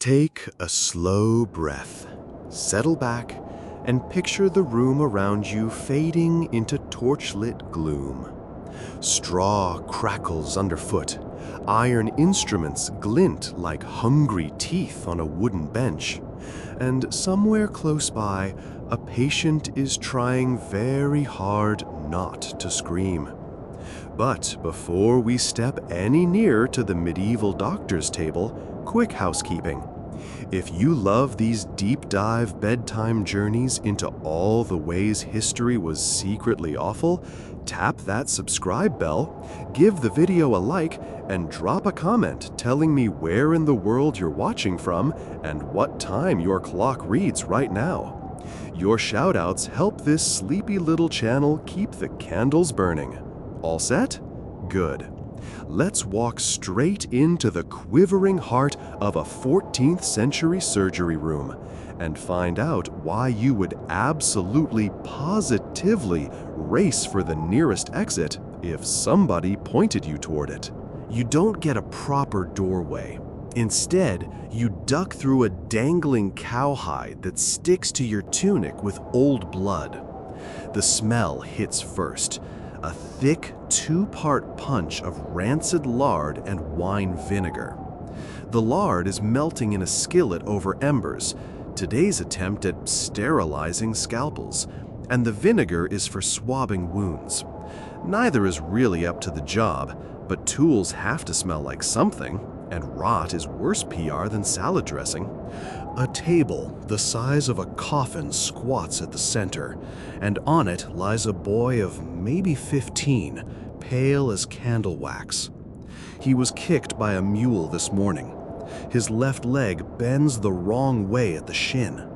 Take a slow breath, settle back, and picture the room around you fading into torchlit gloom. Straw crackles underfoot, iron instruments glint like hungry teeth on a wooden bench, and somewhere close by, a patient is trying very hard not to scream. But before we step any nearer to the medieval doctor's table, quick housekeeping. If you love these deep dive bedtime journeys into all the ways history was secretly awful, tap that subscribe bell, give the video a like, and drop a comment telling me where in the world you're watching from and what time your clock reads right now. Your shoutouts help this sleepy little channel keep the candles burning. All set? Good. Let's walk straight into the quivering heart of a 14th century surgery room and find out why you would absolutely positively race for the nearest exit if somebody pointed you toward it. You don't get a proper doorway. Instead, you duck through a dangling cowhide that sticks to your tunic with old blood. The smell hits first. A thick, two-part punch of rancid lard and wine vinegar. The lard is melting in a skillet over embers, today's attempt at sterilizing scalpels, and the vinegar is for swabbing wounds. Neither is really up to the job, but tools have to smell like something, and rot is worse PR than salad dressing. A table the size of a coffin squats at the center, and on it lies a boy of maybe 15, pale as candle wax. He was kicked by a mule this morning. His left leg bends the wrong way at the shin.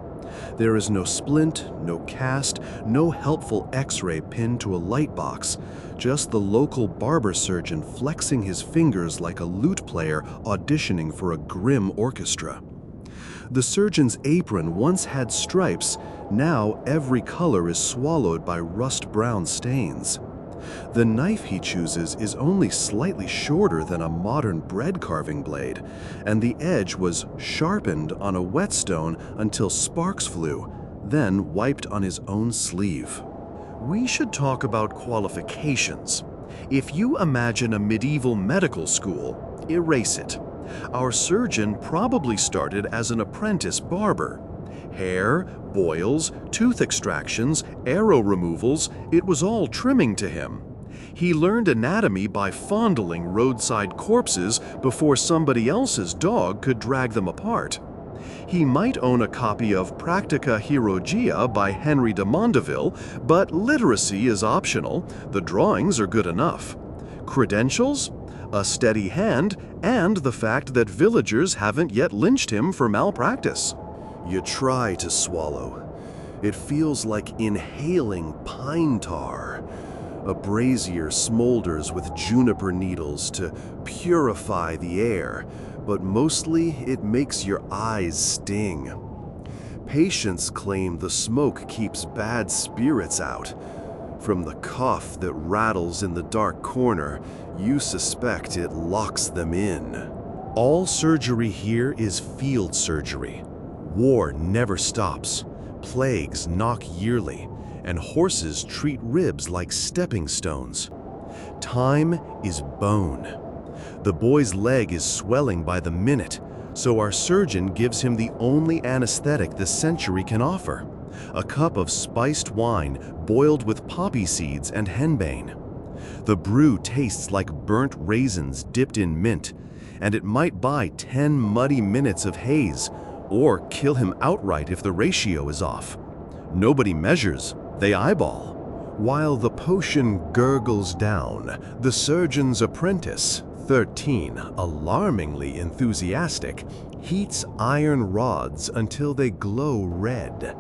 There is no splint, no cast, no helpful x-ray pinned to a light box, just the local barber surgeon flexing his fingers like a lute player auditioning for a grim orchestra. The surgeon's apron once had stripes, now every color is swallowed by rust-brown stains. The knife he chooses is only slightly shorter than a modern bread carving blade, and the edge was sharpened on a whetstone until sparks flew, then wiped on his own sleeve. We should talk about qualifications. If you imagine a medieval medical school, erase it. Our surgeon probably started as an apprentice barber. Hair, boils, tooth extractions, arrow removals, it was all trimming to him. He learned anatomy by fondling roadside corpses before somebody else's dog could drag them apart. He might own a copy of Practica Chirurgia by Henry de Mondeville, but literacy is optional. The drawings are good enough. Credentials? A steady hand, and the fact that villagers haven't yet lynched him for malpractice. You try to swallow. It feels like inhaling pine tar. A brazier smolders with juniper needles to purify the air, but mostly it makes your eyes sting. Patients claim the smoke keeps bad spirits out. From the cough that rattles in the dark corner, you suspect it locks them in. All surgery here is field surgery. War never stops. Plagues knock yearly, and horses treat ribs like stepping stones. Time is bone. The boy's leg is swelling by the minute, so our surgeon gives him the only anesthetic the century can offer, a cup of spiced wine boiled with poppy seeds and henbane. The brew tastes like burnt raisins dipped in mint, and it might buy 10 muddy minutes of haze, or kill him outright if the ratio is off. Nobody measures, they eyeball. While the potion gurgles down, the surgeon's apprentice, 13, alarmingly enthusiastic, heats iron rods until they glow red.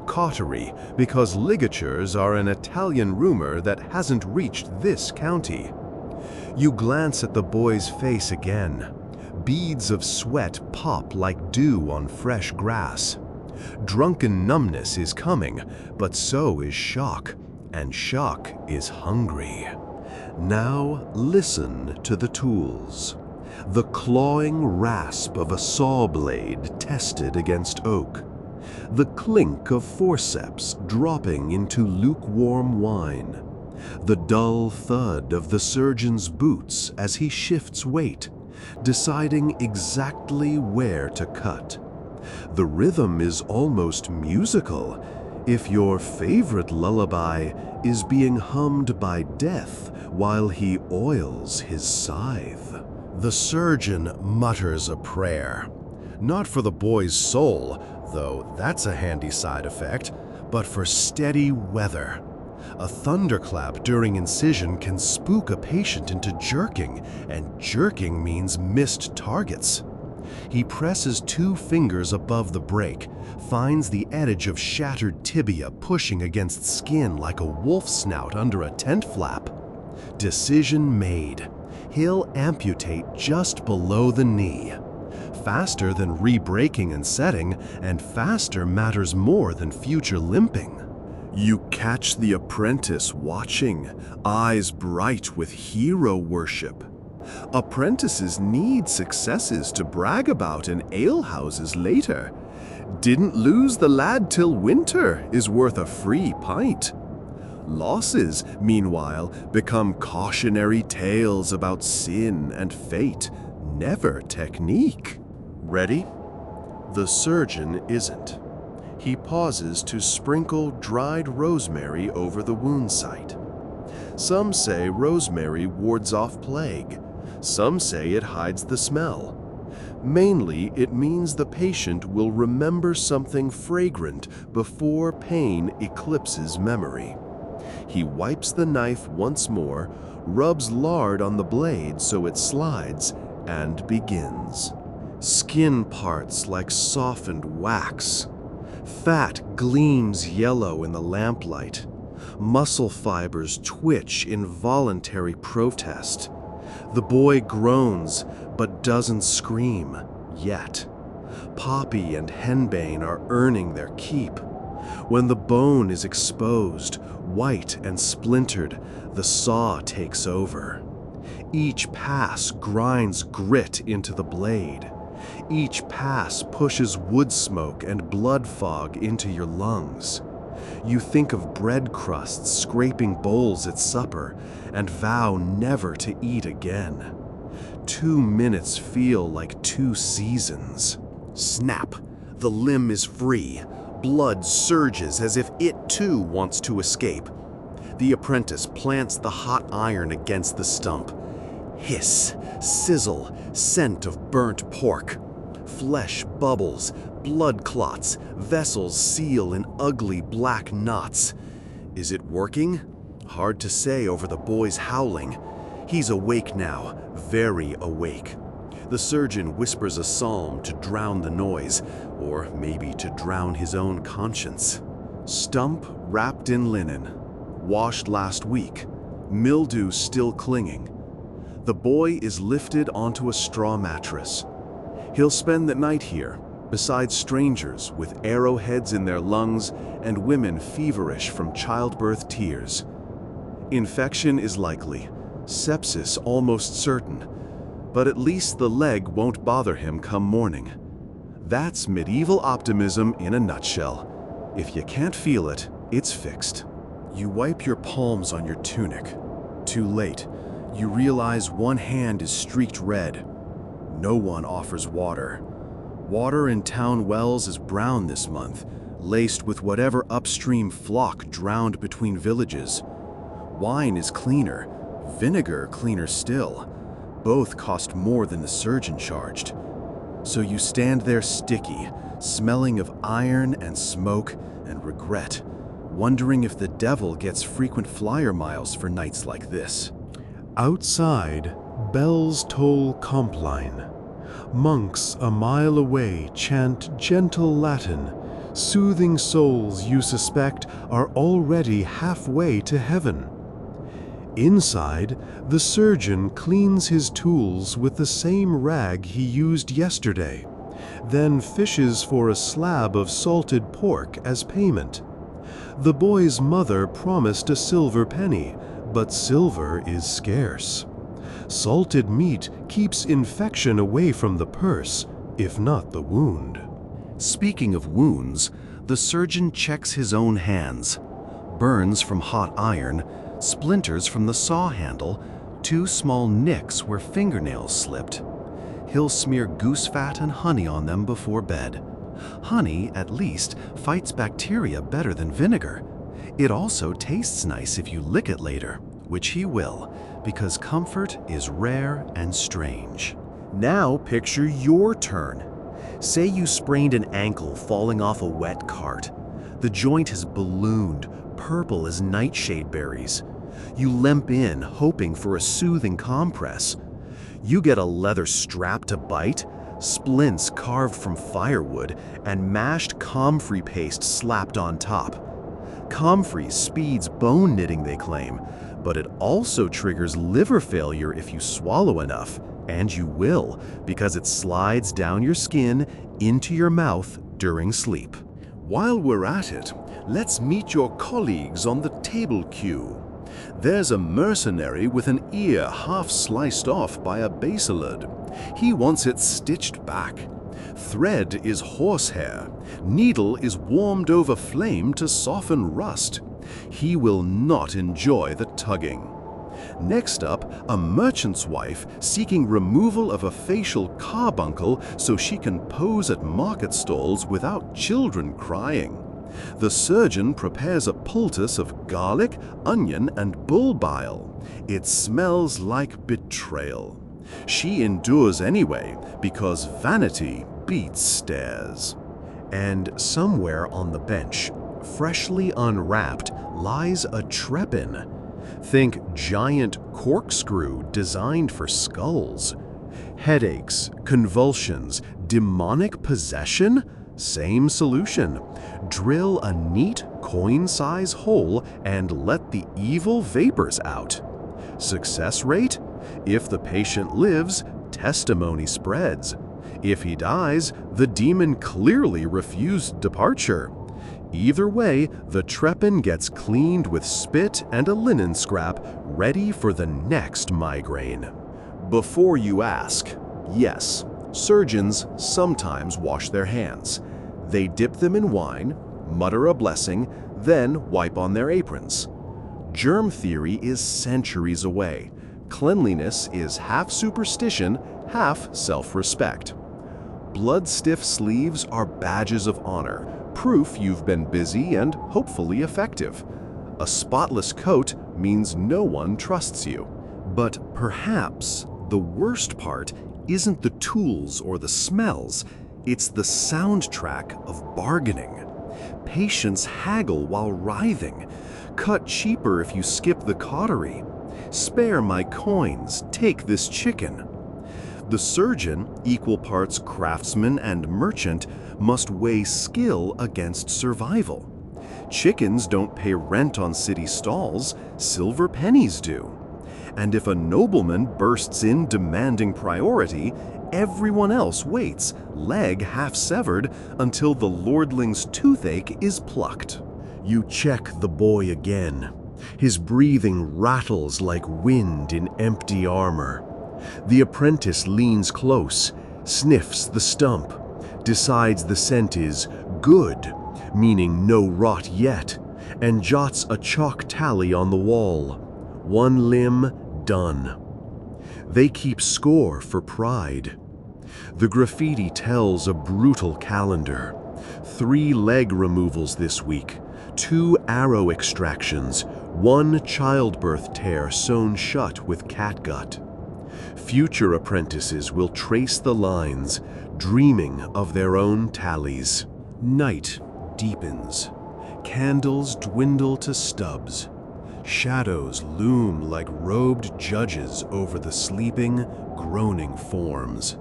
Cautery, because ligatures are an Italian rumor that hasn't reached this county. You glance at the boy's face again. Beads of sweat pop like dew on fresh grass. Drunken numbness is coming, but so is shock, and shock is hungry. Now listen to the tools. the clawing rasp of a saw blade tested against oak, the clink of forceps dropping into lukewarm wine, the dull thud of the surgeon's boots as he shifts weight, deciding exactly where to cut. The rhythm is almost musical, if your favorite lullaby is being hummed by death while he oils his scythe. The surgeon mutters a prayer, not for the boy's soul, though that's a handy side effect, but for steady weather. A thunderclap during incision can spook a patient into jerking, and jerking means missed targets. He presses 2 fingers above the break, finds the edge of shattered tibia pushing against skin like a wolf snout under a tent flap. Decision made. He'll amputate just below the knee. Faster than re-breaking and setting, and faster matters more than future limping. You catch the apprentice watching, eyes bright with hero worship. Apprentices need successes to brag about in alehouses later. Didn't lose the lad till winter is worth a free pint. Losses, meanwhile, become cautionary tales about sin and fate, never technique. Ready? The surgeon isn't. He pauses to sprinkle dried rosemary over the wound site. Some say rosemary wards off plague. Some say it hides the smell. Mainly, it means the patient will remember something fragrant before pain eclipses memory. He wipes the knife once more, rubs lard on the blade so it slides, and begins. Skin parts like softened wax. Fat gleams yellow in the lamplight. Muscle fibers twitch in voluntary protest. The boy groans, but doesn't scream, yet. Poppy and henbane are earning their keep. When the bone is exposed, white and splintered, the saw takes over. Each pass grinds grit into the blade. Each pass pushes wood smoke and blood fog into your lungs. You think of bread crusts scraping bowls at supper and vow never to eat again. 2 minutes feel like 2 seasons. Snap! The limb is free. Blood surges as if it too wants to escape. The apprentice plants the hot iron against the stump. Hiss, sizzle, scent of burnt pork. Flesh bubbles, blood clots, vessels seal in ugly black knots. Is it working? Hard to say over the boy's howling. He's awake now, very awake. The surgeon whispers a psalm to drown the noise, or maybe to drown his own conscience. Stump wrapped in linen, washed last week, mildew still clinging. The boy is lifted onto a straw mattress. He'll spend the night here, beside strangers with arrowheads in their lungs and women feverish from childbirth tears. Infection is likely, sepsis almost certain, but at least the leg won't bother him come morning. That's medieval optimism in a nutshell. If you can't feel it, it's fixed. You wipe your palms on your tunic. Too late. You realize one hand is streaked red. No one offers water. Water in town wells is brown this month, laced with whatever upstream flock drowned between villages. Wine is cleaner, vinegar cleaner still. Both cost more than the surgeon charged. So you stand there sticky, smelling of iron and smoke and regret, wondering if the devil gets frequent flyer miles for nights like this. Outside, bells toll Compline. Monks a mile away chant gentle Latin, soothing souls you suspect are already halfway to heaven. Inside, the surgeon cleans his tools with the same rag he used yesterday, then fishes for a slab of salted pork as payment. The boy's mother promised a silver penny, but silver is scarce. Salted meat keeps infection away from the purse, if not the wound. Speaking of wounds, the surgeon checks his own hands. Burns from hot iron, splinters from the saw handle, 2 small nicks where fingernails slipped. He'll smear goose fat and honey on them before bed. Honey, at least, fights bacteria better than vinegar. It also tastes nice if you lick it later, which he will, because comfort is rare and strange. Now picture your turn. Say you sprained an ankle falling off a wet cart. The joint has ballooned, purple as nightshade berries. You limp in, hoping for a soothing compress. You get a leather strap to bite, splints carved from firewood, and mashed comfrey paste slapped on top. Comfrey speeds bone knitting, they claim, but it also triggers liver failure if you swallow enough, and you will, because it slides down your skin into your mouth during sleep. While we're at it, let's meet your colleagues on the table queue. There's a mercenary with an ear half sliced off by a baselid. He wants it stitched back. Thread is horsehair. Needle is warmed over flame to soften rust. He will not enjoy the tugging. Next up, a merchant's wife seeking removal of a facial carbuncle so she can pose at market stalls without children crying. The surgeon prepares a poultice of garlic, onion, and bull bile. It smells like betrayal. She endures anyway because vanity beats stares. And somewhere on the bench, freshly unwrapped, lies a trepan. Think giant corkscrew designed for skulls. Headaches, convulsions, demonic possession? Same solution. Drill a neat coin-size hole and let the evil vapors out. Success rate? If the patient lives, testimony spreads. If he dies, the demon clearly refused departure. Either way, the trepan gets cleaned with spit and a linen scrap, ready for the next migraine. Before you ask, yes, surgeons sometimes wash their hands. They dip them in wine, mutter a blessing, then wipe on their aprons. Germ theory is centuries away. Cleanliness is half superstition, half self-respect. Blood-stiff sleeves are badges of honor, proof you've been busy and hopefully effective. A spotless coat means no one trusts you. But perhaps the worst part isn't the tools or the smells, it's the soundtrack of bargaining. Patients haggle while writhing. Cut cheaper if you skip the cautery. Spare my coins, take this chicken. The surgeon, equal parts craftsman and merchant, must weigh skill against survival. Chickens don't pay rent on city stalls, silver pennies do. And if a nobleman bursts in demanding priority, everyone else waits, leg half severed, until the lordling's toothache is plucked. You check the boy again. His breathing rattles like wind in empty armor. The apprentice leans close, sniffs the stump, decides the scent is good, meaning no rot yet, and jots a chalk tally on the wall. 1 limb done. They keep score for pride. The graffiti tells a brutal calendar. 3 leg removals this week, 2 arrow extractions, 1 childbirth tear sewn shut with catgut. Future apprentices will trace the lines, dreaming of their own tallies. Night deepens. Candles dwindle to stubs. Shadows loom like robed judges over the sleeping, groaning forms.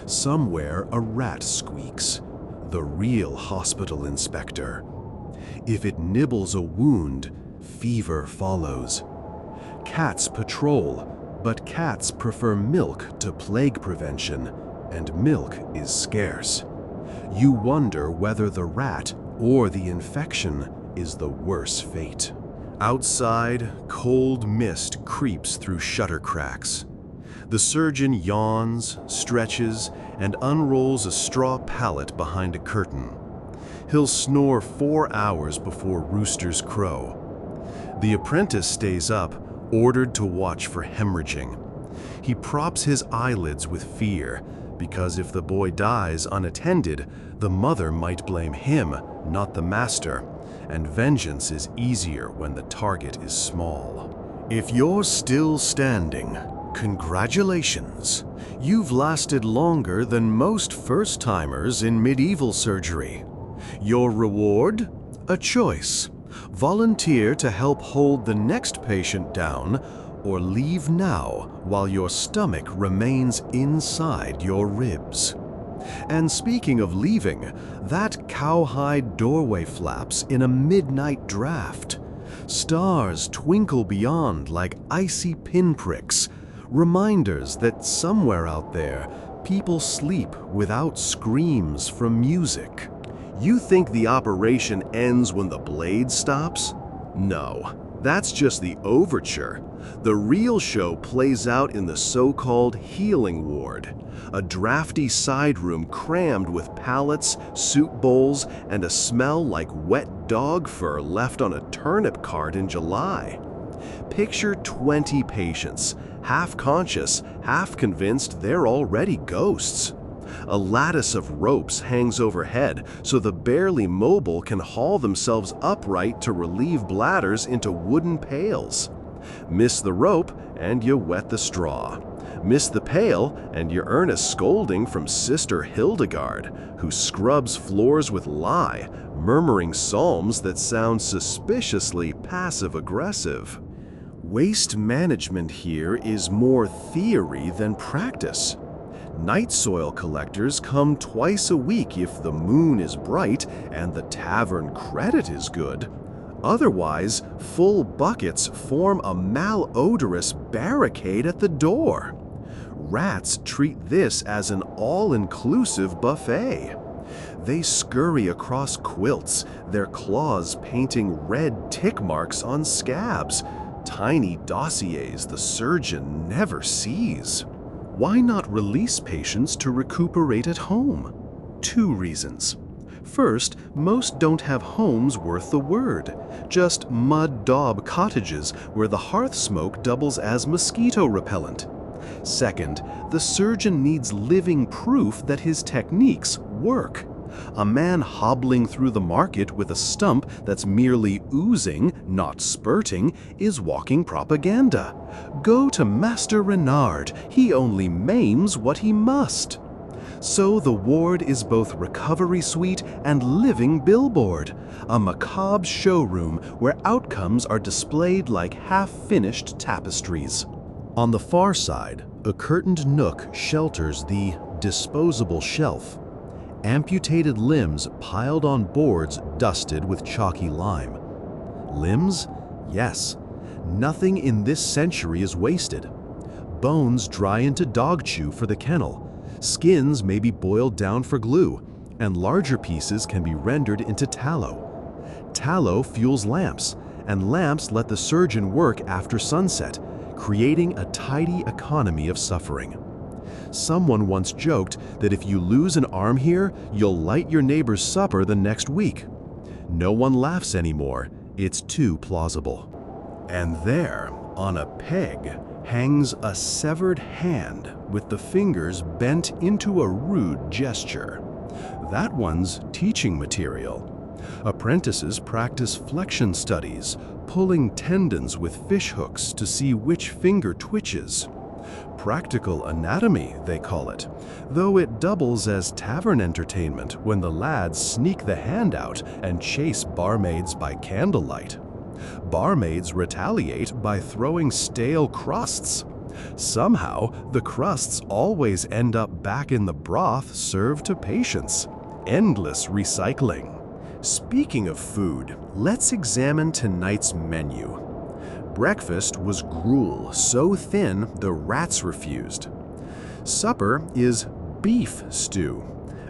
Somewhere a rat squeaks, the real hospital inspector. If it nibbles a wound, fever follows. Cats patrol, but cats prefer milk to plague prevention, and milk is scarce. You wonder whether the rat or the infection is the worse fate. Outside, cold mist creeps through shutter cracks. The surgeon yawns, stretches, and unrolls a straw pallet behind a curtain. He'll snore 4 hours before roosters crow. The apprentice stays up, ordered to watch for hemorrhaging. He props his eyelids with fear, because if the boy dies unattended, the mother might blame him, not the master, and vengeance is easier when the target is small. If you're still standing, congratulations. You've lasted longer than most first-timers in medieval surgery. Your reward? A choice. Volunteer to help hold the next patient down, or leave now while your stomach remains inside your ribs. And speaking of leaving, that cowhide doorway flaps in a midnight draft. Stars twinkle beyond like icy pinpricks, reminders that somewhere out there, people sleep without screams from music. You think the operation ends when the blade stops? No, that's just the overture. The real show plays out in the so-called healing ward, a drafty side room crammed with pallets, soup bowls, and a smell like wet dog fur left on a turnip cart in July. Picture 20 patients, half conscious, half convinced they're already ghosts. A lattice of ropes hangs overhead so the barely mobile can haul themselves upright to relieve bladders into wooden pails. Miss the rope and you wet the straw. Miss the pail and you earn a scolding from Sister Hildegard, who scrubs floors with lye, murmuring psalms that sound suspiciously passive-aggressive. Waste management here is more theory than practice. Night soil collectors come twice a week if the moon is bright and the tavern credit is good. Otherwise, full buckets form a malodorous barricade at the door. Rats treat this as an all-inclusive buffet. They scurry across quilts, their claws painting red tick marks on scabs, tiny dossiers the surgeon never sees. Why not release patients to recuperate at home? 2 reasons. First, most don't have homes worth the word, just mud daub cottages where the hearth smoke doubles as mosquito repellent. Second, the surgeon needs living proof that his techniques work. A man hobbling through the market with a stump that's merely oozing, not spurting, is walking propaganda. Go to Master Renard, he only maims what he must. So the ward is both recovery suite and living billboard, a macabre showroom where outcomes are displayed like half-finished tapestries. On the far side, a curtained nook shelters the disposable shelf. Amputated limbs piled on boards dusted with chalky lime. Limbs? Yes. Nothing in this century is wasted. Bones dry into dog chew for the kennel. Skins may be boiled down for glue, and larger pieces can be rendered into tallow. Tallow fuels lamps, and lamps let the surgeon work after sunset, creating a tidy economy of suffering. Someone once joked that if you lose an arm here, you'll light your neighbor's supper the next week. No one laughs anymore. It's too plausible. And there, on a peg, hangs a severed hand with the fingers bent into a rude gesture. That one's teaching material. Apprentices practice flexion studies, pulling tendons with fish hooks to see which finger twitches. Practical anatomy, they call it, though it doubles as tavern entertainment when the lads sneak the hand out and chase barmaids by candlelight. Barmaids retaliate by throwing stale crusts. Somehow, the crusts always end up back in the broth served to patients. Endless recycling. Speaking of food, let's examine tonight's menu. Breakfast was gruel so thin the rats refused. Supper is beef stew,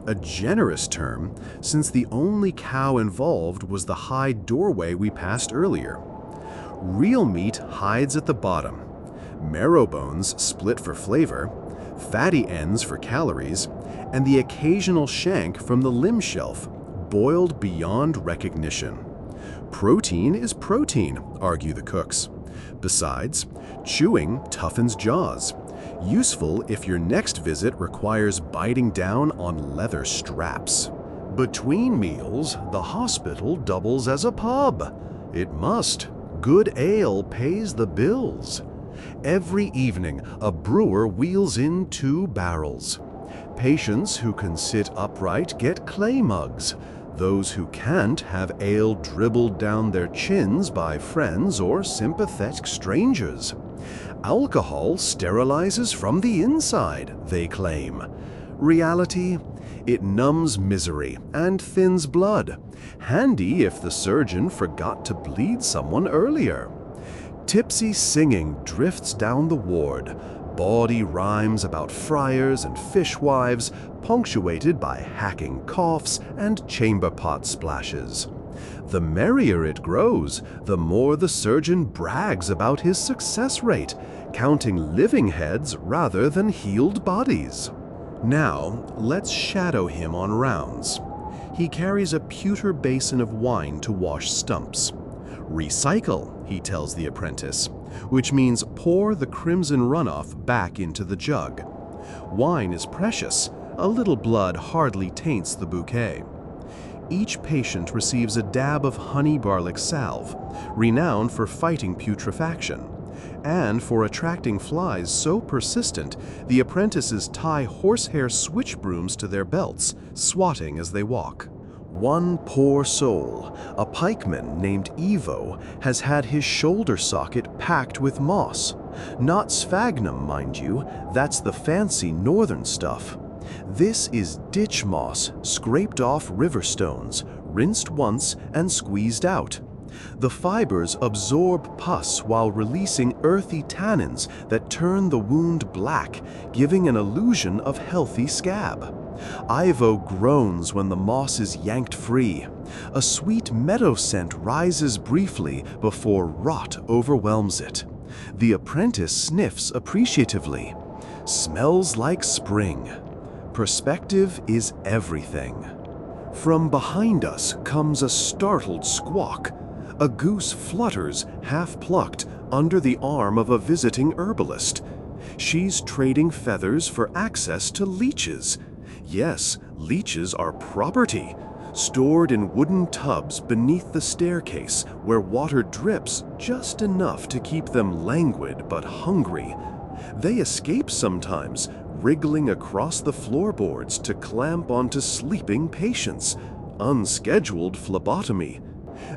a generous term since the only cow involved was the high doorway we passed earlier. Real meat hides at the bottom. marrow bones split for flavor, fatty ends for calories, and the occasional shank from the limb shelf, boiled beyond recognition. Protein is protein, argue the cooks. Besides, chewing toughens jaws. Useful if your next visit requires biting down on leather straps. Between meals, the hospital doubles as a pub. It must. Good ale pays the bills. Every evening, a brewer wheels in 2 barrels. Patients who can sit upright get clay mugs. Those who can't have ale dribbled down their chins by friends or sympathetic strangers. Alcohol sterilizes from the inside, they claim. Reality? It numbs misery and thins blood. Handy if the surgeon forgot to bleed someone earlier. Tipsy singing drifts down the ward. Bawdy rhymes about friars and fishwives, punctuated by hacking coughs and chamber pot splashes. The merrier it grows, the more the surgeon brags about his success rate, counting living heads rather than healed bodies. Now, let's shadow him on rounds. He carries a pewter basin of wine to wash stumps. Recycle, he tells the apprentice, which means pour the crimson runoff back into the jug. Wine is precious. A little blood hardly taints the bouquet. Each patient receives a dab of honey garlic salve, renowned for fighting putrefaction, and for attracting flies so persistent the apprentices tie horsehair switch brooms to their belts, swatting as they walk. One poor soul, a pikeman named Evo, has had his shoulder socket packed with moss. Not sphagnum, mind you, that's the fancy northern stuff. This is ditch moss, scraped off river stones, rinsed once and squeezed out. The fibers absorb pus while releasing earthy tannins that turn the wound black, giving an illusion of healthy scab. Ivo groans when the moss is yanked free. A sweet meadow scent rises briefly before rot overwhelms it. The apprentice sniffs appreciatively. Smells like spring. Perspective is everything. From behind us comes a startled squawk. A goose flutters, half-plucked, under the arm of a visiting herbalist. She's trading feathers for access to leeches. Yes, leeches are property, stored in wooden tubs beneath the staircase where water drips just enough to keep them languid but hungry. They escape sometimes, wriggling across the floorboards to clamp onto sleeping patients. Unscheduled phlebotomy.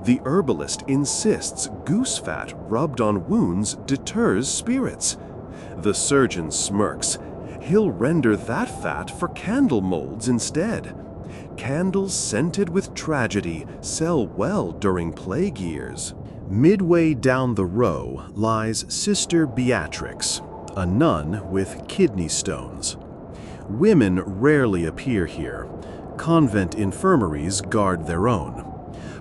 The herbalist insists goose fat rubbed on wounds deters spirits. The surgeon smirks. He'll render that fat for candle molds instead. Candles scented with tragedy sell well during plague years. Midway down the row lies Sister Beatrix, a nun with kidney stones. Women rarely appear here. Convent infirmaries guard their own.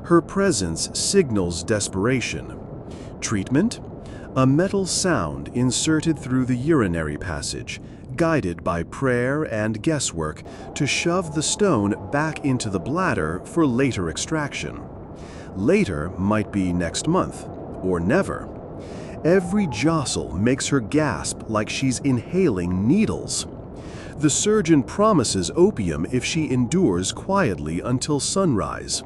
Her presence signals desperation. Treatment? A metal sound inserted through the urinary passage, guided by prayer and guesswork to shove the stone back into the bladder for later extraction. Later might be next month, or never. Every jostle makes her gasp like she's inhaling needles. The surgeon promises opium if she endures quietly until sunrise.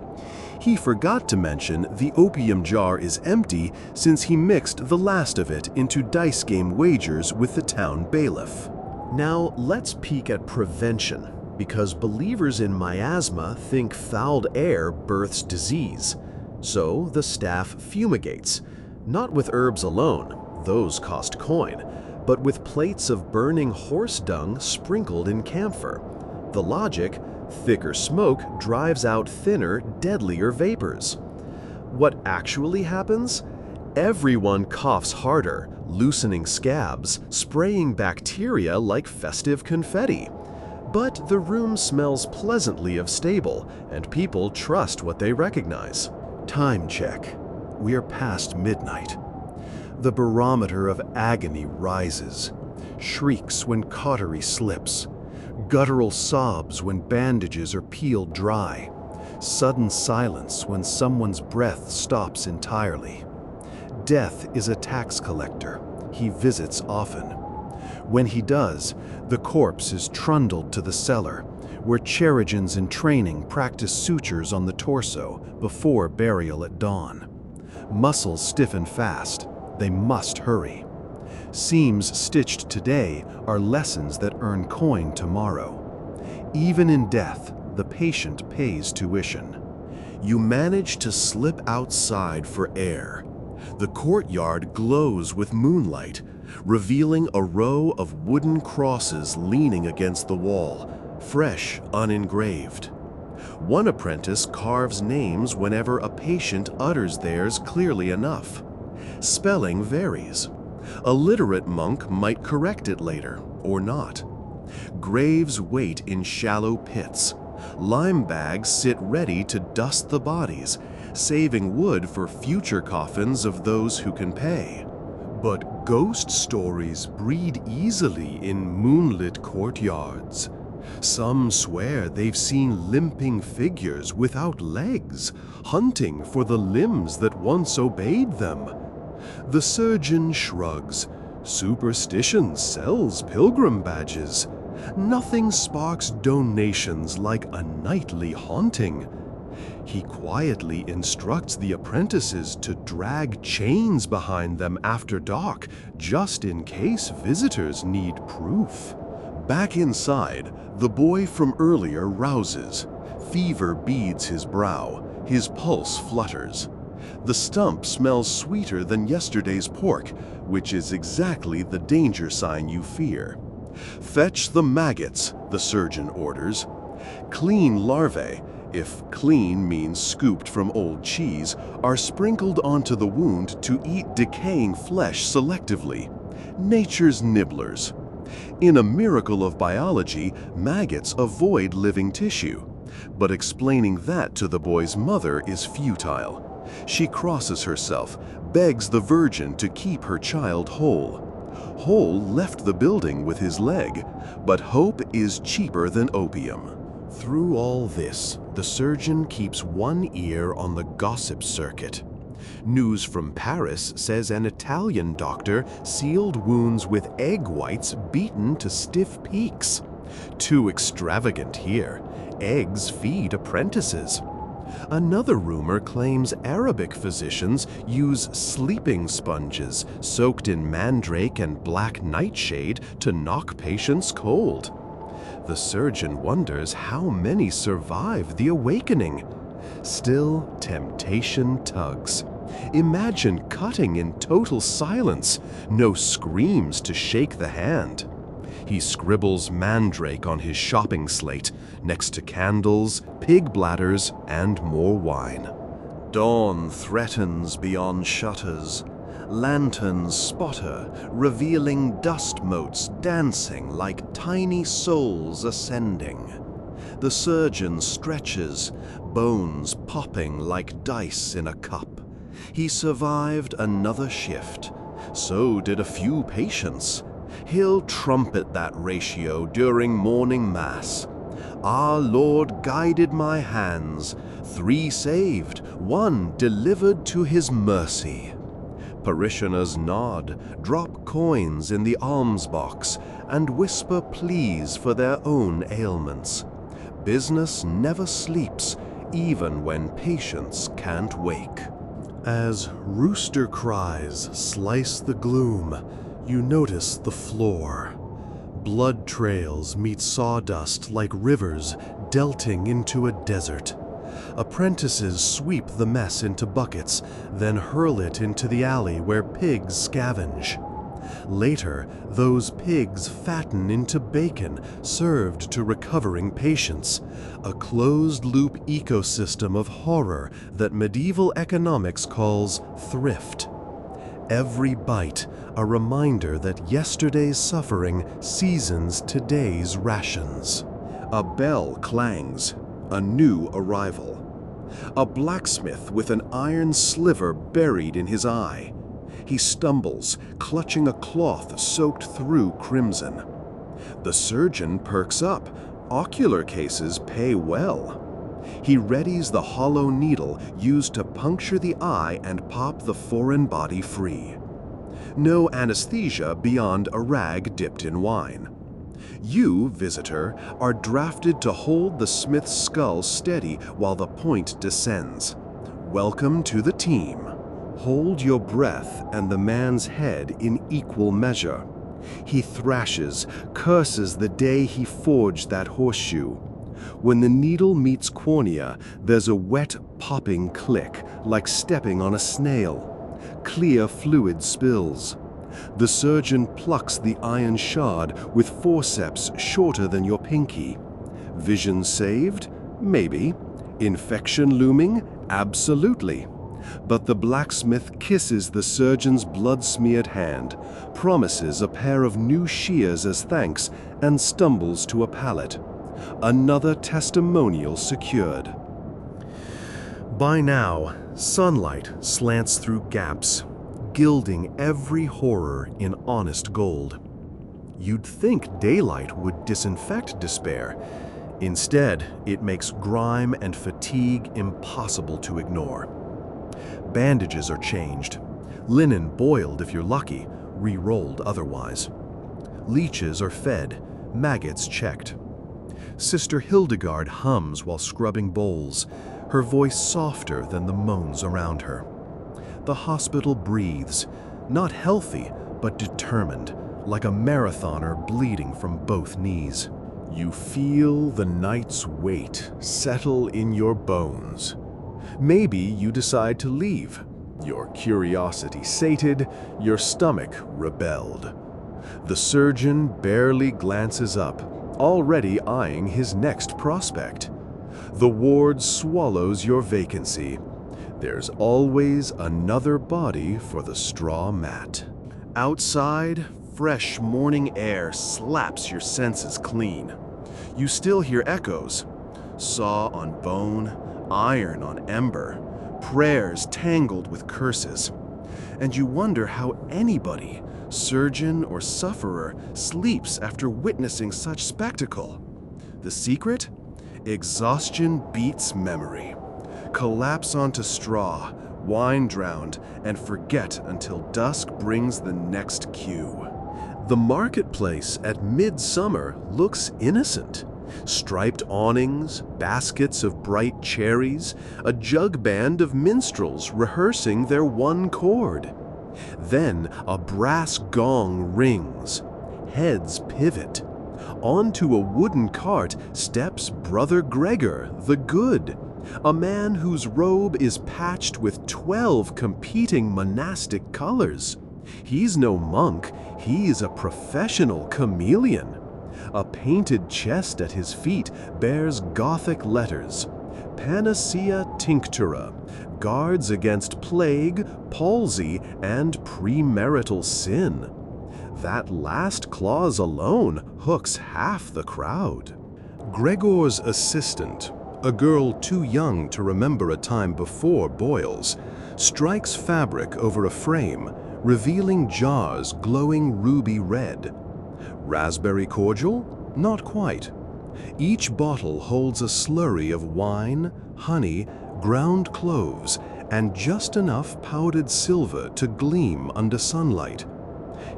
He forgot to mention the opium jar is empty since he mixed the last of it into dice game wagers with the town bailiff. Now let's peek at prevention, because believers in miasma think fouled air births disease. So the staff fumigates, not with herbs alone, those cost coin, but with plates of burning horse dung sprinkled in camphor. The logic: thicker smoke drives out thinner, deadlier vapors. What actually happens? Everyone coughs harder, loosening scabs, spraying bacteria like festive confetti. But the room smells pleasantly of stable, and people trust what they recognize. Time check. We're past midnight. The barometer of agony rises, shrieks when cautery slips, guttural sobs when bandages are peeled dry, sudden silence when someone's breath stops entirely. Death is a tax collector. He visits often. When he does, the corpse is trundled to the cellar, where chirurgeons in training practice sutures on the torso before burial at dawn. Muscles stiffen fast. They must hurry. Seams stitched today are lessons that earn coin tomorrow. Even in death, the patient pays tuition. You manage to slip outside for air. The courtyard glows with moonlight, revealing a row of wooden crosses leaning against the wall, fresh, unengraved. One apprentice carves names whenever a patient utters theirs clearly enough. Spelling varies. A literate monk might correct it later, or not. Graves wait in shallow pits. Lime bags sit ready to dust the bodies, saving wood for future coffins of those who can pay. But ghost stories breed easily in moonlit courtyards. Some swear they've seen limping figures without legs, hunting for the limbs that once obeyed them. The surgeon shrugs. Superstition sells pilgrim badges. Nothing sparks donations like a nightly haunting. He quietly instructs the apprentices to drag chains behind them after dark, just in case visitors need proof. Back inside, the boy from earlier rouses. Fever beads his brow. His pulse flutters. The stump smells sweeter than yesterday's pork, which is exactly the danger sign you fear. Fetch the maggots, the surgeon orders. Clean larvae, if clean means scooped from old cheese, are sprinkled onto the wound to eat decaying flesh selectively. Nature's nibblers. In a miracle of biology, maggots avoid living tissue. But explaining that to the boy's mother is futile. She crosses herself, begs the Virgin to keep her child whole. Hole left the building with his leg, but hope is cheaper than opium. Through all this, the surgeon keeps one ear on the gossip circuit. News from Paris says an Italian doctor sealed wounds with egg whites beaten to stiff peaks. Too extravagant here. Eggs feed apprentices. Another rumor claims Arabic physicians use sleeping sponges soaked in mandrake and black nightshade to knock patients cold. The surgeon wonders how many survive the awakening. Still, temptation tugs. Imagine cutting in total silence, no screams to shake the hand. He scribbles mandrake on his shopping slate, next to candles, pig bladders, and more wine. Dawn threatens beyond shutters. Lanterns spot her, revealing dust motes dancing like tiny souls ascending. The surgeon stretches, bones popping like dice in a cup. He survived another shift. So did a few patients. He'll trumpet that ratio during morning mass. Our Lord guided my hands, 3 saved, 1 delivered to his mercy. Parishioners nod, drop coins in the alms box, and whisper pleas for their own ailments. Business never sleeps, even when patients can't wake. As rooster cries slice the gloom, you notice the floor. Blood trails meet sawdust like rivers delting into a desert. Apprentices sweep the mess into buckets, then hurl it into the alley where pigs scavenge. Later, those pigs fatten into bacon served to recovering patients, a closed-loop ecosystem of horror that medieval economics calls thrift. Every bite, a reminder that yesterday's suffering seasons today's rations. A bell clangs, a new arrival. A blacksmith with an iron sliver buried in his eye. He stumbles, clutching a cloth soaked through crimson. The surgeon perks up. Ocular cases pay well. He readies the hollow needle used to puncture the eye and pop the foreign body free. No anesthesia beyond a rag dipped in wine. You, visitor, are drafted to hold the smith's skull steady while the point descends. Welcome to the team. Hold your breath and the man's head in equal measure. He thrashes, curses the day he forged that horseshoe. When the needle meets cornea, there's a wet, popping click, like stepping on a snail. Clear fluid spills. The surgeon plucks the iron shard with forceps shorter than your pinky. Vision saved? Maybe. Infection looming? Absolutely. But the blacksmith kisses the surgeon's blood-smeared hand, promises a pair of new shears as thanks, and stumbles to a pallet. Another testimonial secured. By now, sunlight slants through gaps, gilding every horror in honest gold. You'd think daylight would disinfect despair. Instead, it makes grime and fatigue impossible to ignore. Bandages are changed. Linen boiled if you're lucky, re-rolled otherwise. Leeches are fed, maggots checked. Sister Hildegard hums while scrubbing bowls, her voice softer than the moans around her. The hospital breathes, not healthy, but determined, like a marathoner bleeding from both knees. You feel the night's weight settle in your bones. Maybe you decide to leave. Your curiosity sated, your stomach rebelled. The surgeon barely glances up, already eyeing his next prospect. The ward swallows your vacancy. There's always another body for the straw mat. Outside, fresh morning air slaps your senses clean. You still hear echoes. Saw on bone, iron on ember, prayers tangled with curses. And you wonder how anybody, surgeon or sufferer, sleeps after witnessing such spectacle. The secret? Exhaustion beats memory. Collapse onto straw, wine drowned, and forget until dusk brings the next cue. The marketplace at midsummer looks innocent. Striped awnings, baskets of bright cherries, a jug band of minstrels rehearsing their one chord. Then a brass gong rings. Heads pivot. Onto a wooden cart steps Brother Gregor the Good, a man whose robe is patched with 12 competing monastic colors. He's no monk, he's a professional chameleon. A painted chest at his feet bears Gothic letters. Panacea Tinctura, guards against plague, palsy, and premarital sin. That last clause alone hooks half the crowd. Gregor's assistant, a girl too young to remember a time before boils, strikes fabric over a frame, revealing jars glowing ruby red. Raspberry cordial? Not quite. Each bottle holds a slurry of wine, honey, ground cloves, and just enough powdered silver to gleam under sunlight.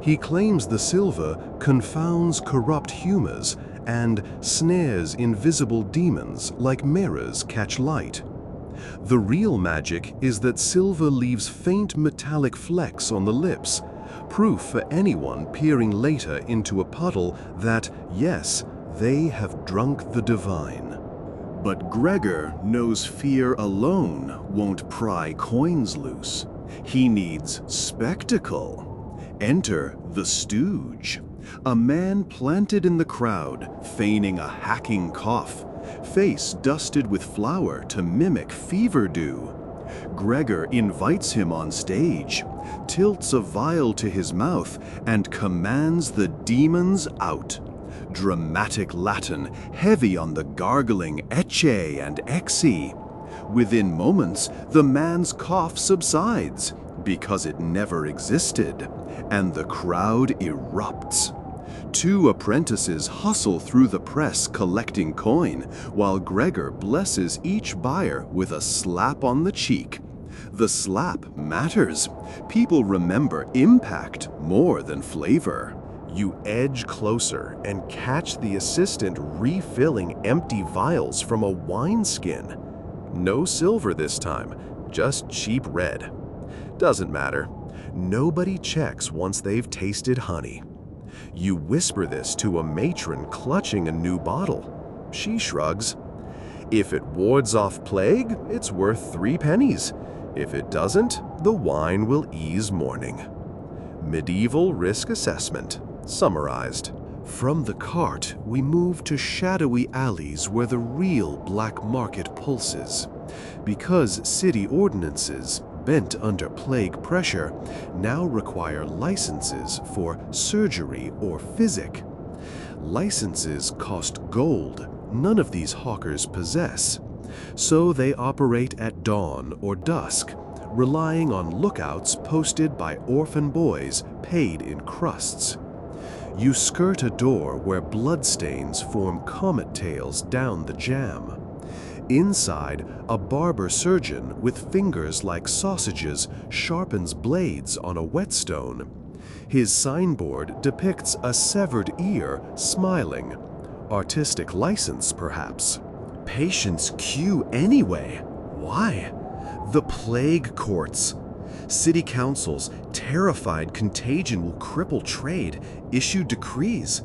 He claims the silver confounds corrupt humors and snares invisible demons like mirrors catch light. The real magic is that silver leaves faint metallic flecks on the lips, proof for anyone peering later into a puddle that, yes, they have drunk the divine. But Gregor knows fear alone won't pry coins loose. He needs spectacle. Enter the stooge, a man planted in the crowd, feigning a hacking cough, face dusted with flour to mimic fever dew. Gregor invites him on stage, tilts a vial to his mouth, and commands the demons out. Dramatic Latin, heavy on the gargling ecce and exi. Within moments, the man's cough subsides. Because it never existed, and the crowd erupts. Two apprentices hustle through the press collecting coin, while Gregor blesses each buyer with a slap on the cheek. The slap matters. People remember impact more than flavor. You edge closer and catch the assistant refilling empty vials from a wineskin. No silver this time, just cheap red. Doesn't matter. Nobody checks once they've tasted honey. You whisper this to a matron clutching a new bottle. She shrugs. If it wards off plague, it's worth 3 pennies. If it doesn't, the wine will ease mourning. Medieval risk assessment, summarized. From the cart, we move to shadowy alleys where the real black market pulses. Because city ordinances, bent under plague pressure, now require licenses for surgery or physic. Licenses cost gold none of these hawkers possess, so they operate at dawn or dusk, relying on lookouts posted by orphan boys paid in crusts. You skirt a door where bloodstains form comet tails down the jamb. Inside, a barber surgeon with fingers like sausages sharpens blades on a whetstone. His signboard depicts a severed ear smiling. Artistic license, perhaps. Patients queue anyway. Why? The plague courts. City councils, terrified contagion will cripple trade, issue decrees.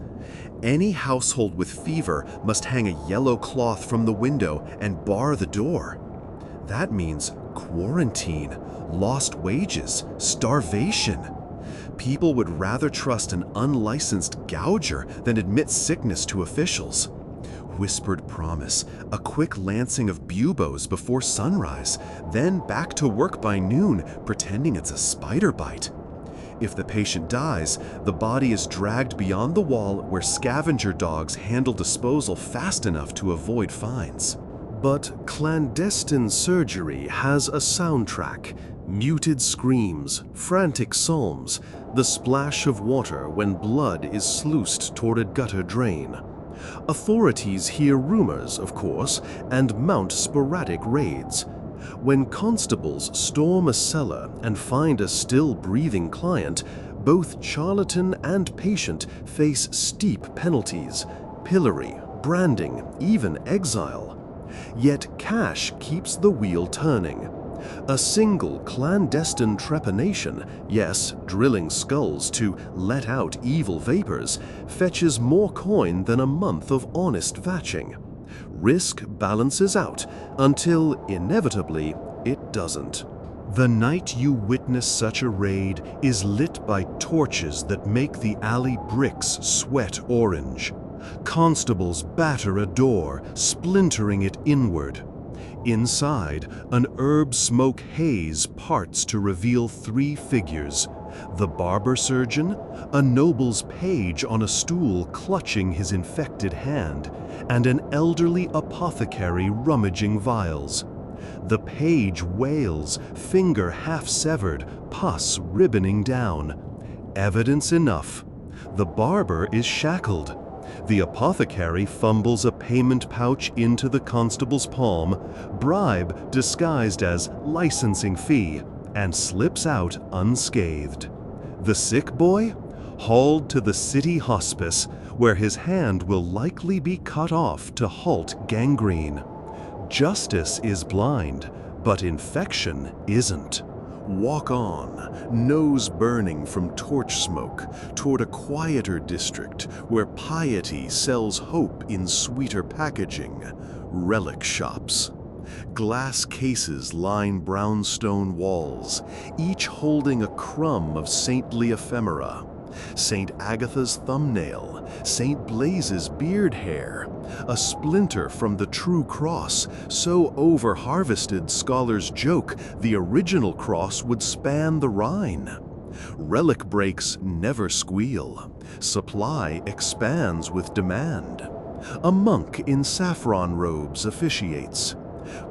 Any household with fever must hang a yellow cloth from the window and bar the door. That means quarantine, lost wages, starvation. People would rather trust an unlicensed gouger than admit sickness to officials. Whispered promise, a quick lancing of buboes before sunrise, then back to work by noon, pretending it's a spider bite. If the patient dies, the body is dragged beyond the wall where scavenger dogs handle disposal fast enough to avoid fines. But clandestine surgery has a soundtrack: muted screams, frantic psalms, the splash of water when blood is sluiced toward a gutter drain. Authorities hear rumors, of course, and mount sporadic raids. When constables storm a cellar and find a still breathing client, both charlatan and patient face steep penalties: pillory, branding, even exile. Yet cash keeps the wheel turning. A single clandestine trepanation, yes, drilling skulls to let out evil vapors, fetches more coin than a month of honest vatching. Risk balances out until, inevitably, it doesn't. The night you witness such a raid is lit by torches that make the alley bricks sweat orange. Constables batter a door, splintering it inward. Inside, an herb smoke haze parts to reveal 3 figures: the barber surgeon, a noble's page on a stool clutching his infected hand, and an elderly apothecary rummaging vials. The page wails, finger half-severed, pus ribboning down. Evidence enough. The barber is shackled. The apothecary fumbles a payment pouch into the constable's palm, bribe disguised as licensing fee, and slips out unscathed. The sick boy? Hauled to the city hospice, where his hand will likely be cut off to halt gangrene. Justice is blind, but infection isn't. Walk on, nose burning from torch smoke, toward a quieter district where piety sells hope in sweeter packaging: relic shops. Glass cases line brownstone walls, each holding a crumb of saintly ephemera. St. Agatha's thumbnail, St. Blaise's beard hair, a splinter from the true cross, so over-harvested scholars joke the original cross would span the Rhine. Relic breaks never squeal. Supply expands with demand. A monk in saffron robes officiates.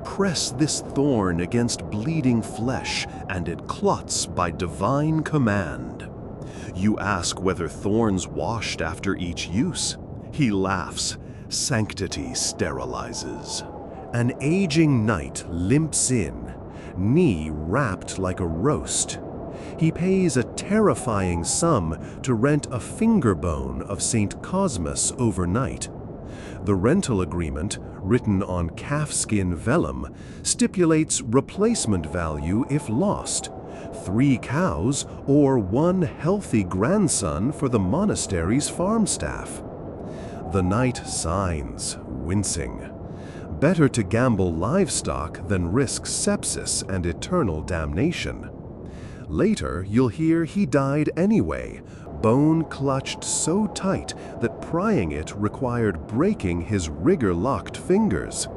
Press this thorn against bleeding flesh, and it clots by divine command. You ask whether thorns washed after each use. He laughs. Sanctity sterilizes. An aging knight limps in, knee wrapped like a roast. He pays a terrifying sum to rent a finger bone of St. Cosmas overnight. The rental agreement, written on calfskin vellum, stipulates replacement value if lost, 3 cows or 1 healthy grandson for the monastery's farm staff. The knight signs, wincing. Better to gamble livestock than risk sepsis and eternal damnation. Later, you'll hear he died anyway, bone clutched so tight that prying it required breaking his rigor-locked fingers.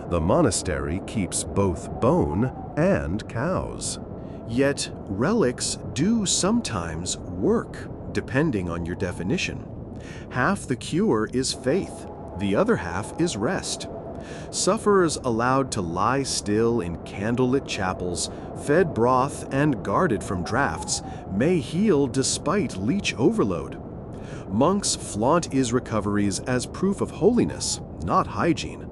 The monastery keeps both bone and cows. Yet, relics do sometimes work, depending on your definition. Half the cure is faith, the other half is rest. Sufferers allowed to lie still in candlelit chapels, fed broth and guarded from drafts, may heal despite leech overload. Monks flaunt his recoveries as proof of holiness, not hygiene.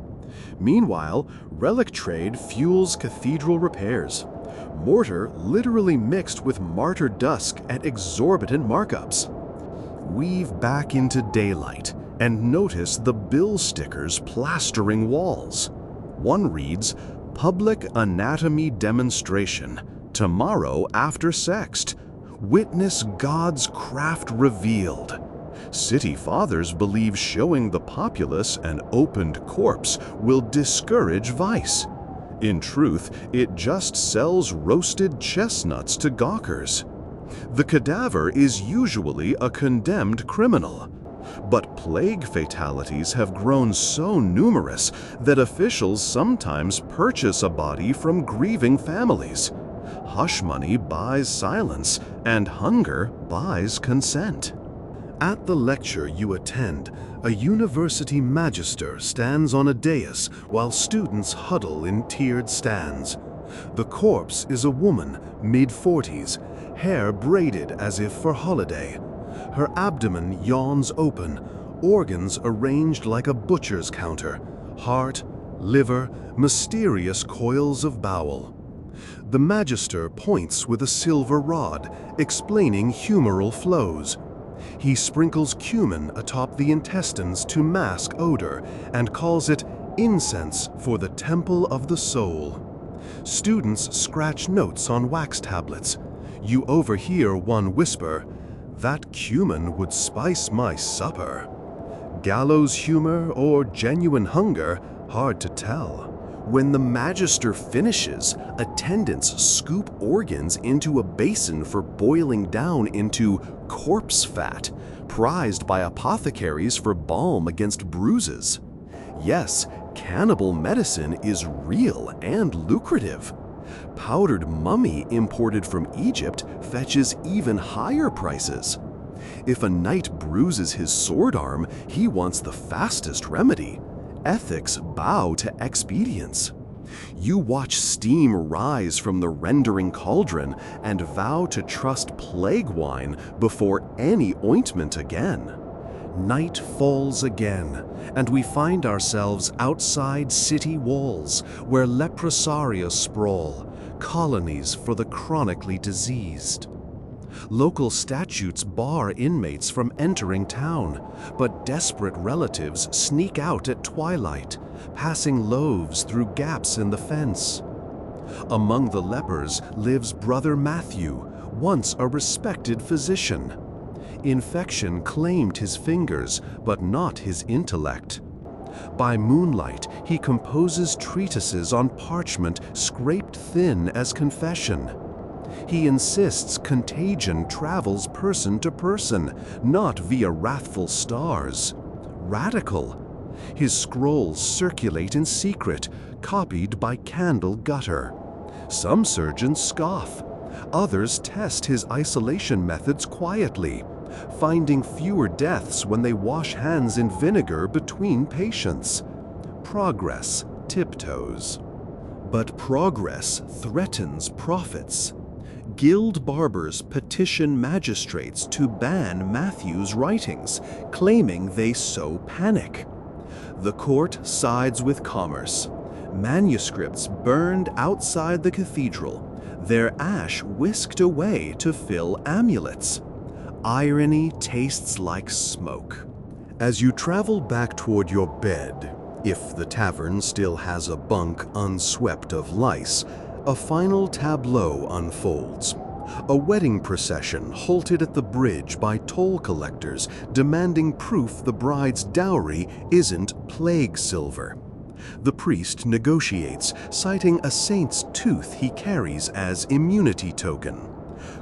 Meanwhile, relic trade fuels cathedral repairs. Mortar literally mixed with martyr dusk at exorbitant markups. Weave back into daylight and notice the bill stickers plastering walls. One reads, "Public Anatomy Demonstration, tomorrow after Sext. Witness God's craft revealed." City fathers believe showing the populace an opened corpse will discourage vice. In truth, it just sells roasted chestnuts to gawkers. The cadaver is usually a condemned criminal. But plague fatalities have grown so numerous that officials sometimes purchase a body from grieving families. Hush money buys silence, and hunger buys consent. At the lecture you attend, a university magister stands on a dais while students huddle in tiered stands. The corpse is a woman, mid-40s, hair braided as if for holiday. Her abdomen yawns open, organs arranged like a butcher's counter, heart, liver, mysterious coils of bowel. The magister points with a silver rod, explaining humoral flows. He sprinkles cumin atop the intestines to mask odor and calls it incense for the temple of the soul. Students scratch notes on wax tablets. You overhear one whisper, "That cumin would spice my supper." Gallows humor or genuine hunger, hard to tell. When the magister finishes, attendants scoop organs into a basin for boiling down into corpse fat, prized by apothecaries for balm against bruises. Yes, cannibal medicine is real and lucrative. Powdered mummy imported from Egypt fetches even higher prices. If a knight bruises his sword arm, he wants the fastest remedy. Ethics bow to expedience. You watch steam rise from the rendering cauldron and vow to trust plague wine before any ointment again. Night falls again, and we find ourselves outside city walls where leprosaria sprawl, colonies for the chronically diseased. Local statutes bar inmates from entering town, but desperate relatives sneak out at twilight, passing loaves through gaps in the fence. Among the lepers lives Brother Matthew, once a respected physician. Infection claimed his fingers, but not his intellect. By moonlight, he composes treatises on parchment scraped thin as confession. He insists contagion travels person to person, not via wrathful stars. Radical. His scrolls circulate in secret, copied by candle gutter. Some surgeons scoff. Others test his isolation methods quietly, finding fewer deaths when they wash hands in vinegar between patients. Progress tiptoes. But progress threatens profits. Guild barbers petition magistrates to ban Matthew's writings, claiming they sow panic. The court sides with commerce. Manuscripts burned outside the cathedral, their ash whisked away to fill amulets. Irony tastes like smoke. As you travel back toward your bed, if the tavern still has a bunk unswept of lice, a final tableau unfolds. A wedding procession halted at the bridge by toll collectors demanding proof the bride's dowry isn't plague silver. The priest negotiates, citing a saint's tooth he carries as immunity token.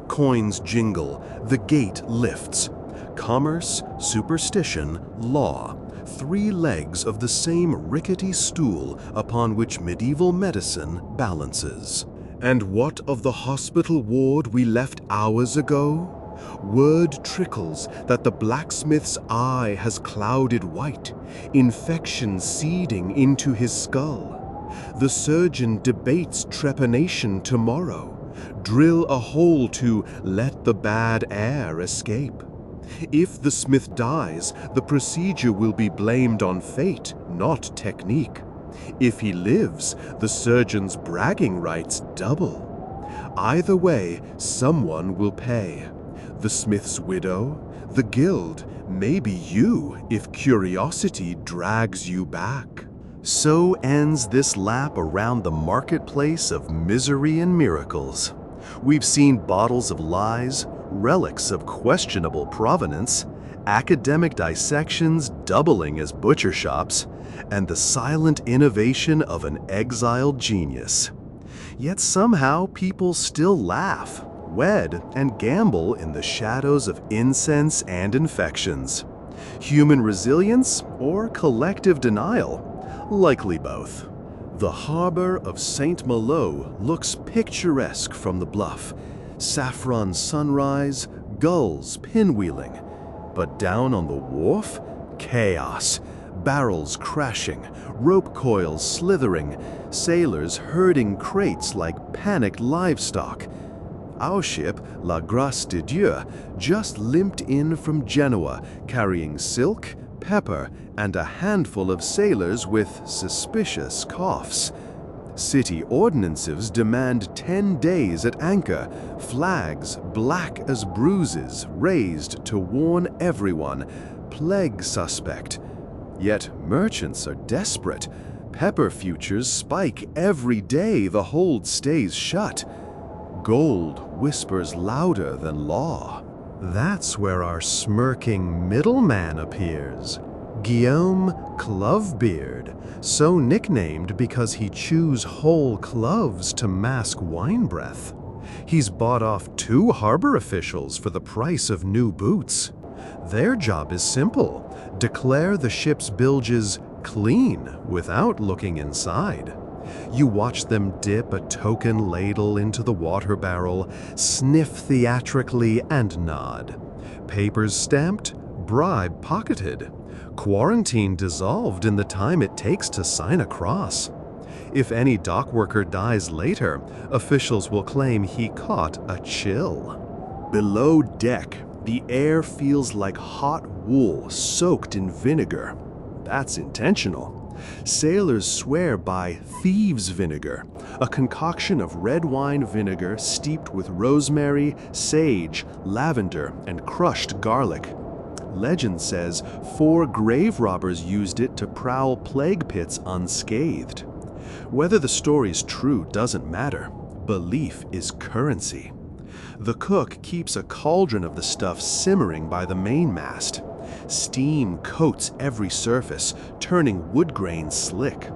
Coins jingle, the gate lifts. Commerce, superstition, law, three legs of the same rickety stool upon which medieval medicine balances. And what of the hospital ward we left hours ago? Word trickles that the blacksmith's eye has clouded white, infection seeding into his skull. The surgeon debates trepanation tomorrow. Drill a hole to let the bad air escape. If the smith dies, the procedure will be blamed on fate, not technique. If he lives, the surgeon's bragging rights double. Either way, someone will pay. The smith's widow, the guild, maybe you if curiosity drags you back. So ends this lap around the marketplace of misery and miracles. We've seen bottles of lies, relics of questionable provenance, academic dissections doubling as butcher shops, and the silent innovation of an exiled genius. Yet somehow people still laugh, wed, and gamble in the shadows of incense and infections. Human resilience or collective denial? Likely both. The harbor of St. Malo looks picturesque from the bluff. Saffron sunrise, gulls pinwheeling. But down on the wharf, chaos. Barrels crashing, rope coils slithering, sailors herding crates like panicked livestock. Our ship, La Grace de Dieu, just limped in from Genoa, carrying silk, pepper, and a handful of sailors with suspicious coughs. City ordinances demand 10 days at anchor, flags black as bruises raised to warn everyone, plague suspect. Yet merchants are desperate. Pepper futures spike every day the hold stays shut. Gold whispers louder than law. That's where our smirking middleman appears. Guillaume Clovebeard, so nicknamed because he chews whole cloves to mask wine breath. He's bought off 2 harbor officials for the price of new boots. Their job is simple: declare the ship's bilges clean without looking inside. You watch them dip a token ladle into the water barrel, sniff theatrically, and nod. Papers stamped, bribe pocketed. Quarantine dissolved in the time it takes to sign a cross. If any dock worker dies later, officials will claim he caught a chill. Below deck, the air feels like hot wool soaked in vinegar. That's intentional. Sailors swear by thieves' vinegar, a concoction of red wine vinegar steeped with rosemary, sage, lavender, and crushed garlic. Legend says 4 grave robbers used it to prowl plague pits unscathed. Whether the story's true doesn't matter. Belief is currency. The cook keeps a cauldron of the stuff simmering by the mainmast. Steam coats every surface, turning wood grain slick.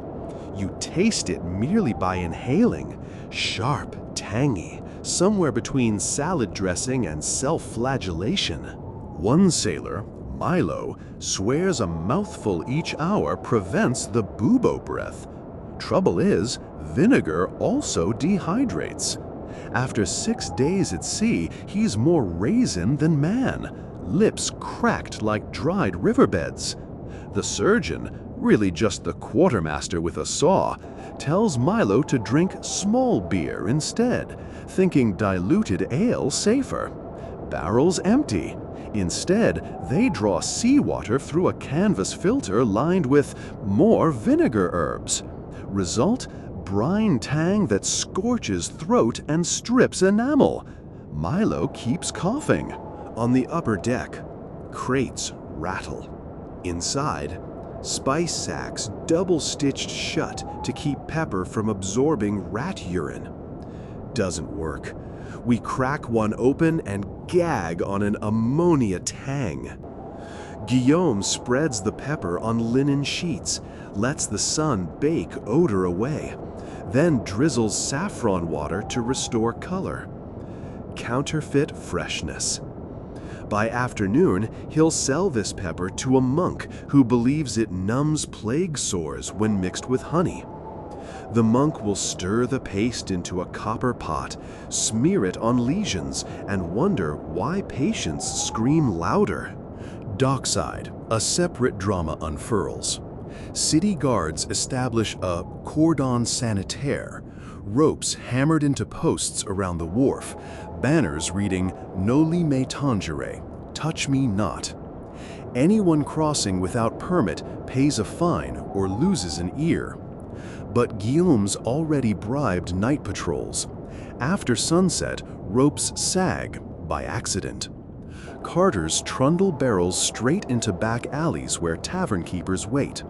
You taste it merely by inhaling. Sharp, tangy, somewhere between salad dressing and self-flagellation. One sailor, Milo, swears a mouthful each hour prevents the bubo breath. Trouble is, vinegar also dehydrates. After 6 days at sea, he's more raisin than man, lips cracked like dried riverbeds. The surgeon, really just the quartermaster with a saw, tells Milo to drink small beer instead, thinking diluted ale safer. Barrels empty. Instead, they draw seawater through a canvas filter lined with more vinegar herbs. Result, brine tang that scorches throat and strips enamel. Milo keeps coughing. On the upper deck, crates rattle. Inside, spice sacks double-stitched shut to keep Pepper from absorbing rat urine. Doesn't work. We crack one open and gag on an ammonia tang. Guillaume spreads the pepper on linen sheets, lets the sun bake odor away, then drizzles saffron water to restore color. Counterfeit freshness. By afternoon, he'll sell this pepper to a monk who believes it numbs plague sores when mixed with honey. The monk will stir the paste into a copper pot, smear it on lesions, and wonder why patients scream louder. Dockside, a separate drama unfurls. City guards establish a cordon sanitaire, ropes hammered into posts around the wharf, banners reading "Noli me tangere," touch me not. Anyone crossing without permit pays a fine or loses an ear. But Guillaume's already bribed night patrols. After sunset, ropes sag by accident. Carters trundle barrels straight into back alleys where tavern keepers wait.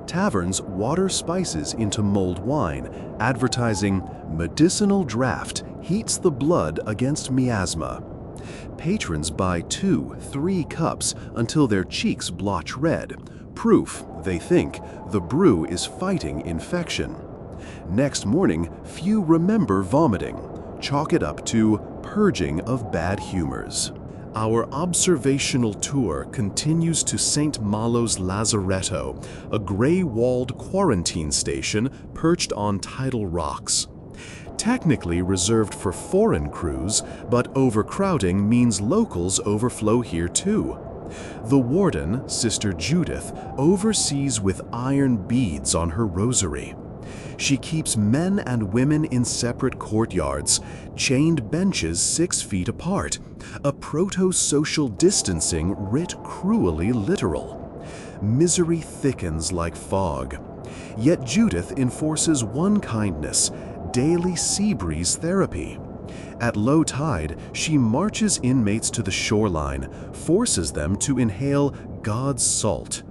Taverns water spices into mulled wine, advertising medicinal draft heats the blood against miasma. Patrons buy 2-3 cups until their cheeks blotch red, proof, they think, the brew is fighting infection. Next morning, few remember vomiting. Chalk it up to purging of bad humors. Our observational tour continues to St. Malo's Lazaretto, a gray-walled quarantine station perched on tidal rocks. Technically reserved for foreign crews, but overcrowding means locals overflow here too. The warden, Sister Judith, oversees with iron beads on her rosary. She keeps men and women in separate courtyards, chained benches 6 feet apart, a proto-social distancing writ cruelly literal. Misery thickens like fog. Yet Judith enforces one kindness, daily sea breeze therapy. At low tide, she marches inmates to the shoreline, forces them to inhale God's salt.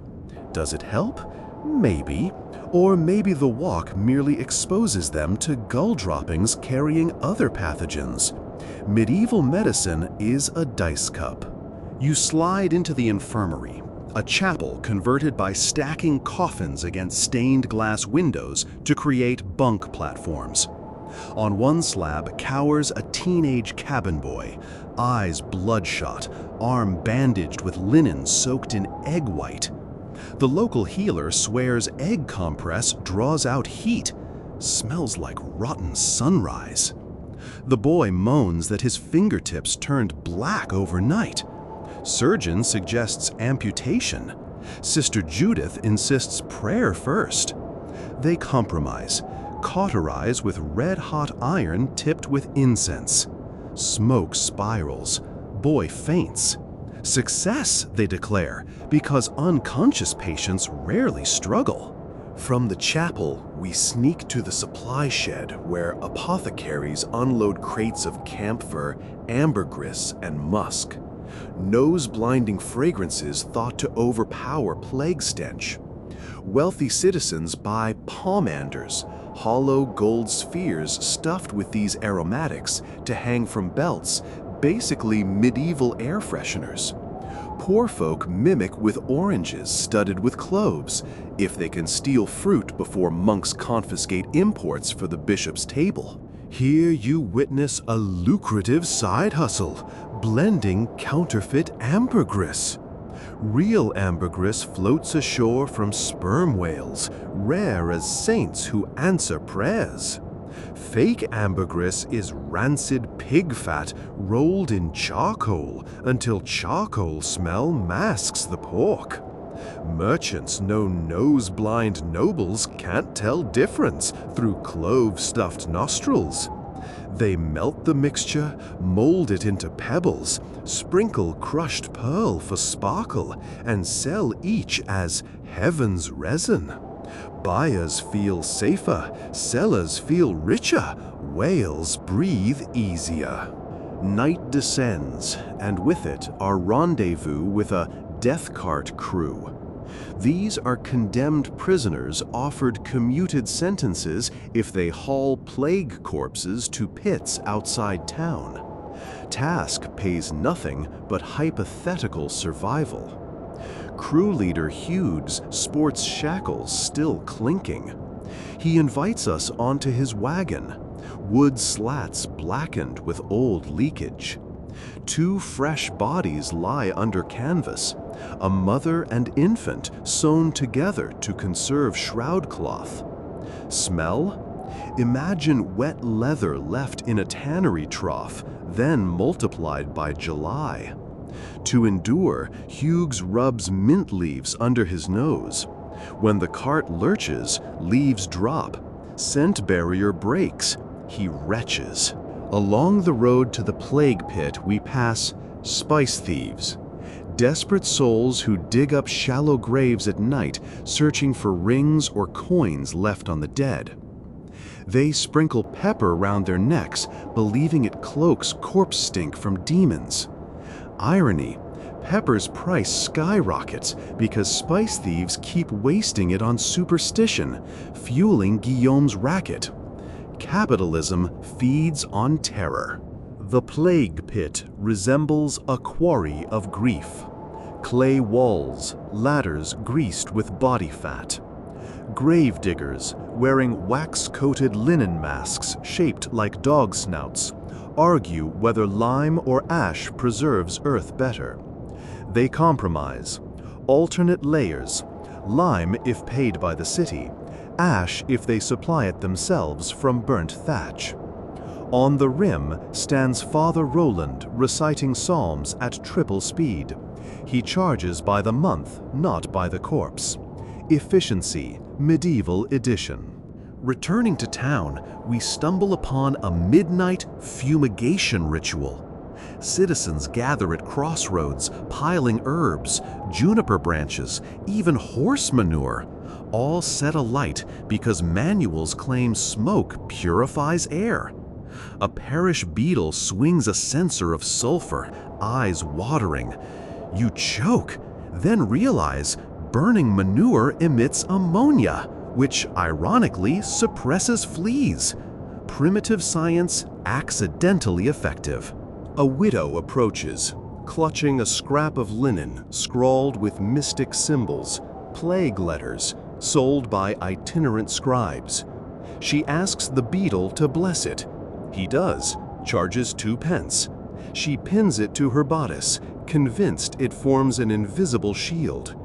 Does it help? Maybe. Or maybe the walk merely exposes them to gull droppings carrying other pathogens. Medieval medicine is a dice cup. You slide into the infirmary, a chapel converted by stacking coffins against stained glass windows to create bunk platforms. On one slab cowers a teenage cabin boy, eyes bloodshot, arm bandaged with linen soaked in egg white. The local healer swears egg compress draws out heat. Smells like rotten sunrise. The boy moans that his fingertips turned black overnight. Surgeon suggests amputation. Sister Judith insists prayer first. They compromise, cauterize with red-hot iron tipped with incense. Smoke spirals. Boy faints. Success, they declare, because unconscious patients rarely struggle. From the chapel, we sneak to the supply shed where apothecaries unload crates of camphor, ambergris, and musk. Nose-blinding fragrances thought to overpower plague stench. Wealthy citizens buy pomanders, hollow gold spheres stuffed with these aromatics to hang from belts, basically medieval air fresheners. Poor folk mimic with oranges studded with cloves, if they can steal fruit before monks confiscate imports for the bishop's table. Here you witness a lucrative side hustle, blending counterfeit ambergris. Real ambergris floats ashore from sperm whales, rare as saints who answer prayers. Fake ambergris is rancid pig fat rolled in charcoal until charcoal smell masks the pork. Merchants no nose-blind nobles can't tell difference through clove-stuffed nostrils. They melt the mixture, mold it into pebbles, sprinkle crushed pearl for sparkle, and sell each as heaven's resin. Buyers feel safer, sellers feel richer, whales breathe easier. Night descends, and with it our rendezvous with a death cart crew. These are condemned prisoners offered commuted sentences if they haul plague corpses to pits outside town. Task pays nothing but hypothetical survival. Crew leader Hughes sports shackles still clinking. He invites us onto his wagon, wood slats blackened with old leakage. 2 fresh bodies lie under canvas, a mother and infant sewn together to conserve shroud cloth. Smell? Imagine wet leather left in a tannery trough, then multiplied by July. To endure, Hughes rubs mint leaves under his nose. When the cart lurches, leaves drop. Scent barrier breaks. He retches. Along the road to the plague pit, we pass spice thieves. Desperate souls who dig up shallow graves at night, searching for rings or coins left on the dead. They sprinkle pepper round their necks, believing it cloaks corpse stink from demons. Irony, pepper's price skyrockets because spice thieves keep wasting it on superstition, fueling Guillaume's racket. Capitalism feeds on terror. The plague pit resembles a quarry of grief. Clay walls, ladders greased with body fat. Grave diggers, wearing wax-coated linen masks shaped like dog snouts, argue whether lime or ash preserves earth better. They compromise. Alternate layers. Lime if paid by the city, ash if they supply it themselves from burnt thatch. On the rim stands Father Roland reciting psalms at triple speed. He charges by the month, not by the corpse. Efficiency, medieval edition. Returning to town, we stumble upon a midnight fumigation ritual. Citizens gather at crossroads, piling herbs, juniper branches, even horse manure, all set alight because manuals claim smoke purifies air. A parish beadle swings a censer of sulfur, eyes watering. You choke, then realize burning manure emits ammonia, which ironically suppresses fleas. Primitive science accidentally effective. A widow approaches, clutching a scrap of linen scrawled with mystic symbols, plague letters, sold by itinerant scribes. She asks the beadle to bless it. He does, charges 2 pence. She pins it to her bodice, convinced it forms an invisible shield.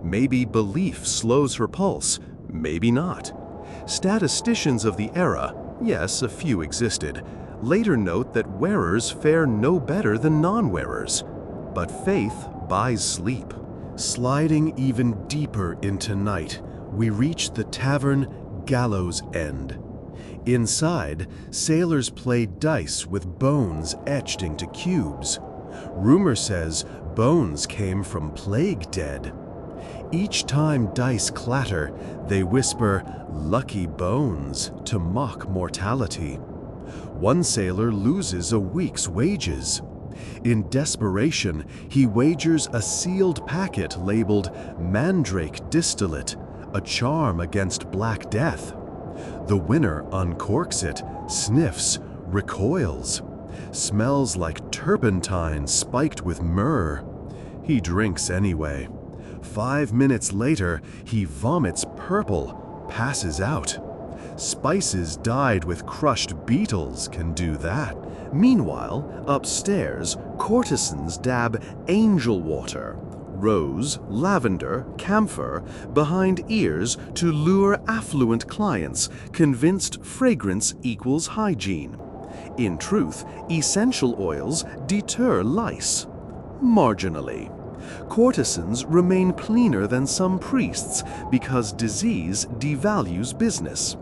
Maybe belief slows her pulse, maybe not. Statisticians of the era, yes, a few existed, later note that wearers fare no better than non-wearers. But faith buys sleep. Sliding even deeper into night, we reach the tavern Gallows End. Inside, sailors play dice with bones etched into cubes. Rumor says bones came from plague dead. Each time dice clatter, they whisper, "Lucky bones," to mock mortality. One sailor loses a week's wages. In desperation, he wagers a sealed packet labeled Mandrake Distillate, a charm against Black Death. The winner uncorks it, sniffs, recoils. Smells like turpentine spiked with myrrh. He drinks anyway. 5 minutes later, he vomits purple, passes out. Spices dyed with crushed beetles can do that. Meanwhile, upstairs, courtesans dab angel water, rose, lavender, camphor, behind ears to lure affluent clients, convinced fragrance equals hygiene. In truth, essential oils deter lice. Marginally. Courtesans remain cleaner than some priests because disease devalues business.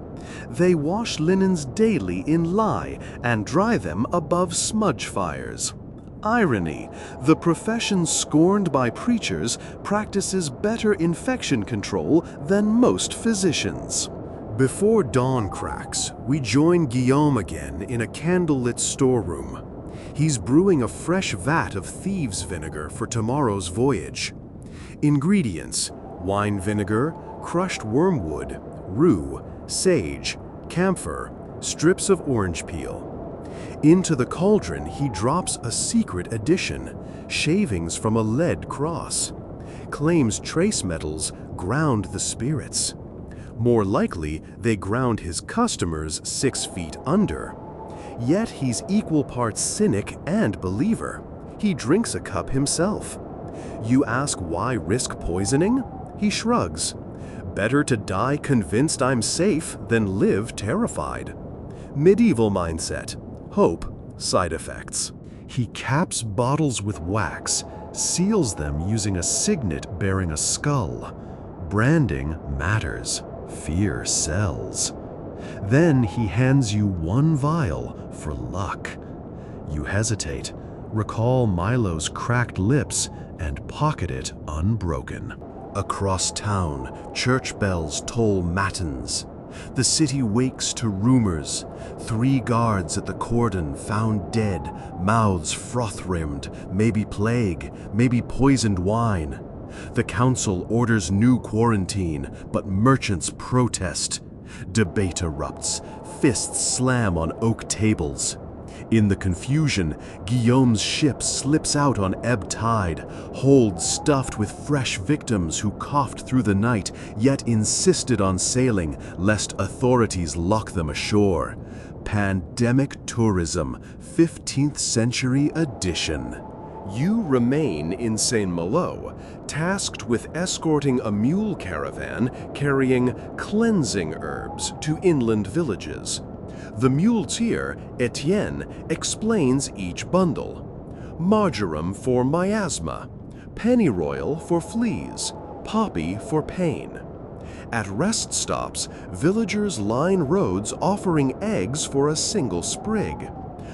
They wash linens daily in lye and dry them above smudge fires. Irony, the profession scorned by preachers practices better infection control than most physicians. Before dawn cracks, we join Guillaume again in a candlelit storeroom. He's brewing a fresh vat of thieves' vinegar for tomorrow's voyage. Ingredients: wine vinegar, crushed wormwood, rue, sage, camphor, strips of orange peel. Into the cauldron he drops a secret addition, shavings from a lead cross. Claims trace metals ground the spirits. More likely, they ground his customers 6 feet under. Yet he's equal parts cynic and believer. He drinks a cup himself. You ask why risk poisoning? He shrugs. Better to die convinced I'm safe than live terrified. Medieval mindset. Hope, side effects. He caps bottles with wax, seals them using a signet bearing a skull. Branding matters. Fear sells. Then he hands you 1 vial for luck. You hesitate, recall Milo's cracked lips, and pocket it unbroken. Across town, church bells toll matins. The city wakes to rumors. 3 guards at the cordon found dead, mouths froth-rimmed, maybe plague, maybe poisoned wine. The council orders new quarantine, but merchants protest. Debate erupts, fists slam on oak tables. In the confusion, Guillaume's ship slips out on ebb tide, holds stuffed with fresh victims who coughed through the night, yet insisted on sailing lest authorities lock them ashore. Pandemic tourism, 15th century edition. You remain in Saint-Malo, tasked with escorting a mule caravan carrying cleansing herbs to inland villages. The muleteer, Etienne, explains each bundle. Marjoram for miasma, pennyroyal for fleas, poppy for pain. At rest stops, villagers line roads offering eggs for a single sprig.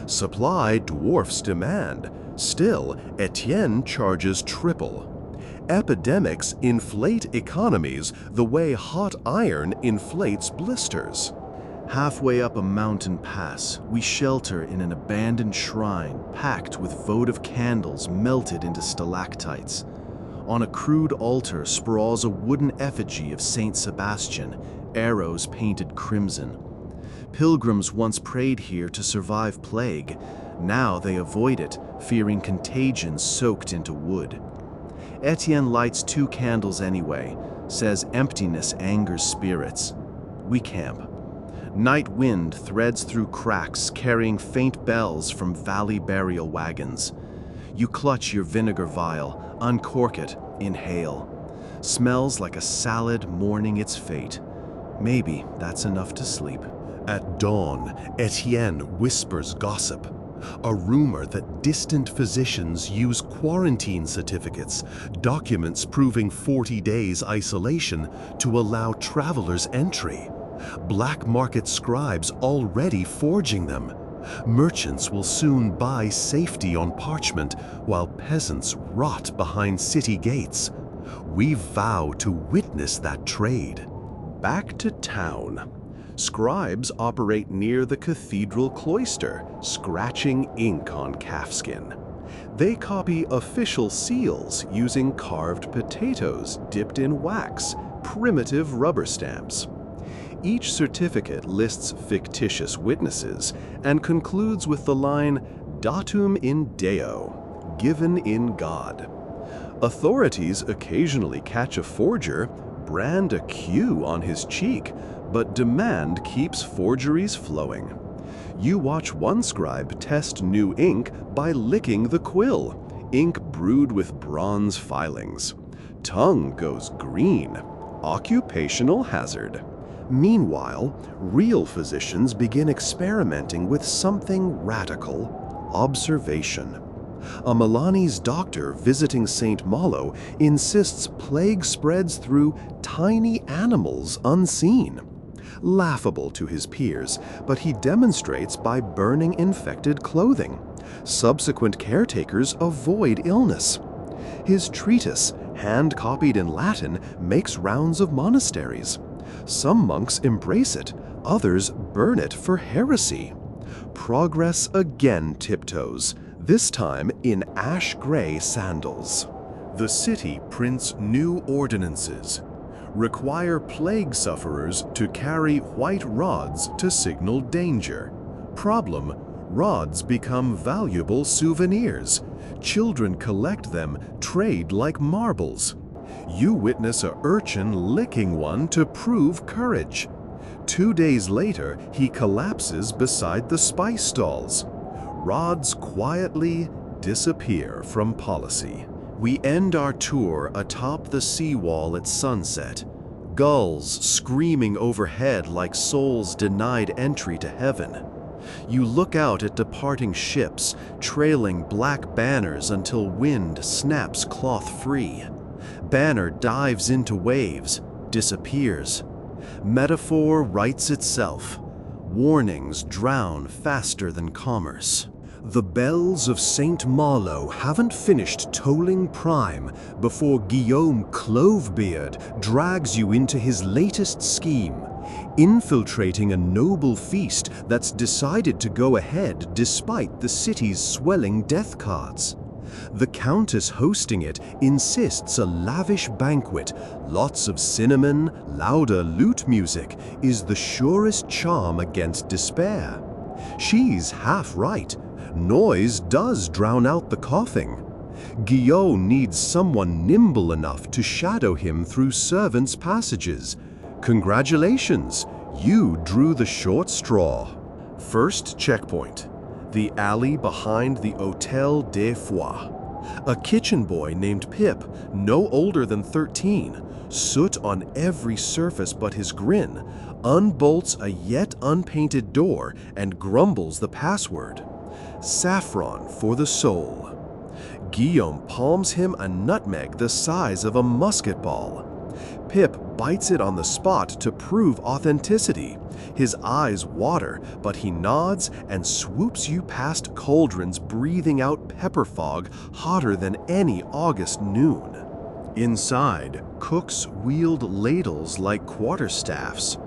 Supply dwarfs demand. Still, Etienne charges triple. Epidemics inflate economies the way hot iron inflates blisters. Halfway up a mountain pass, we shelter in an abandoned shrine packed with votive candles melted into stalactites. On a crude altar sprawls a wooden effigy of Saint Sebastian, arrows painted crimson. Pilgrims once prayed here to survive plague. Now they avoid it, fearing contagion soaked into wood. Etienne lights 2 candles anyway, says emptiness angers spirits. We camp. Night wind threads through cracks, carrying faint bells from valley burial wagons. You clutch your vinegar vial, uncork it, inhale. Smells like a salad mourning its fate. Maybe that's enough to sleep. At dawn, Etienne whispers gossip. A rumor that distant physicians use quarantine certificates, documents proving 40 days isolation, to allow travelers entry. Black market scribes already forging them. Merchants will soon buy safety on parchment, while peasants rot behind city gates. We vow to witness that trade. Back to town. Scribes operate near the cathedral cloister, scratching ink on calfskin. They copy official seals using carved potatoes dipped in wax, primitive rubber stamps. Each certificate lists fictitious witnesses and concludes with the line, datum in Deo, given in God. Authorities occasionally catch a forger, brand a Q on his cheek, but demand keeps forgeries flowing. You watch one scribe test new ink by licking the quill, ink brewed with bronze filings. Tongue goes green, occupational hazard. Meanwhile, real physicians begin experimenting with something radical: observation. A Milanese doctor visiting St. Malo insists plague spreads through tiny animals unseen. Laughable to his peers, but he demonstrates by burning infected clothing. Subsequent caretakers avoid illness. His treatise, hand-copied in Latin, makes rounds of monasteries. Some monks embrace it, others burn it for heresy. Progress again tiptoes, this time in ash-gray sandals. The city prints new ordinances. Require plague sufferers to carry white rods to signal danger. Problem: rods become valuable souvenirs. Children collect them, trade like marbles. You witness a urchin licking one to prove courage. 2 days later, he collapses beside the spice stalls. Rods quietly disappear from policy. We end our tour atop the seawall at sunset. Gulls screaming overhead like souls denied entry to heaven. You look out at departing ships, trailing black banners until wind snaps cloth free. Banner dives into waves, disappears. Metaphor writes itself. Warnings drown faster than commerce. The bells of St. Malo haven't finished tolling prime before Guillaume Clovebeard drags you into his latest scheme, infiltrating a noble feast that's decided to go ahead despite the city's swelling death cards. The countess hosting it insists a lavish banquet, lots of cinnamon, louder lute music is the surest charm against despair. She's half right. Noise does drown out the coughing. Guillaume needs someone nimble enough to shadow him through servants' passages. Congratulations, you drew the short straw. First checkpoint: the alley behind the Hôtel des Foix. A kitchen boy named Pip, no older than 13, soot on every surface but his grin, unbolts a yet unpainted door and grumbles the password. Saffron for the soul. Guillaume palms him a nutmeg the size of a musket ball. Pip bites it on the spot to prove authenticity. His eyes water, but he nods and swoops you past cauldrons breathing out pepper fog hotter than any August noon. Inside, cooks wield ladles like quarterstaffs.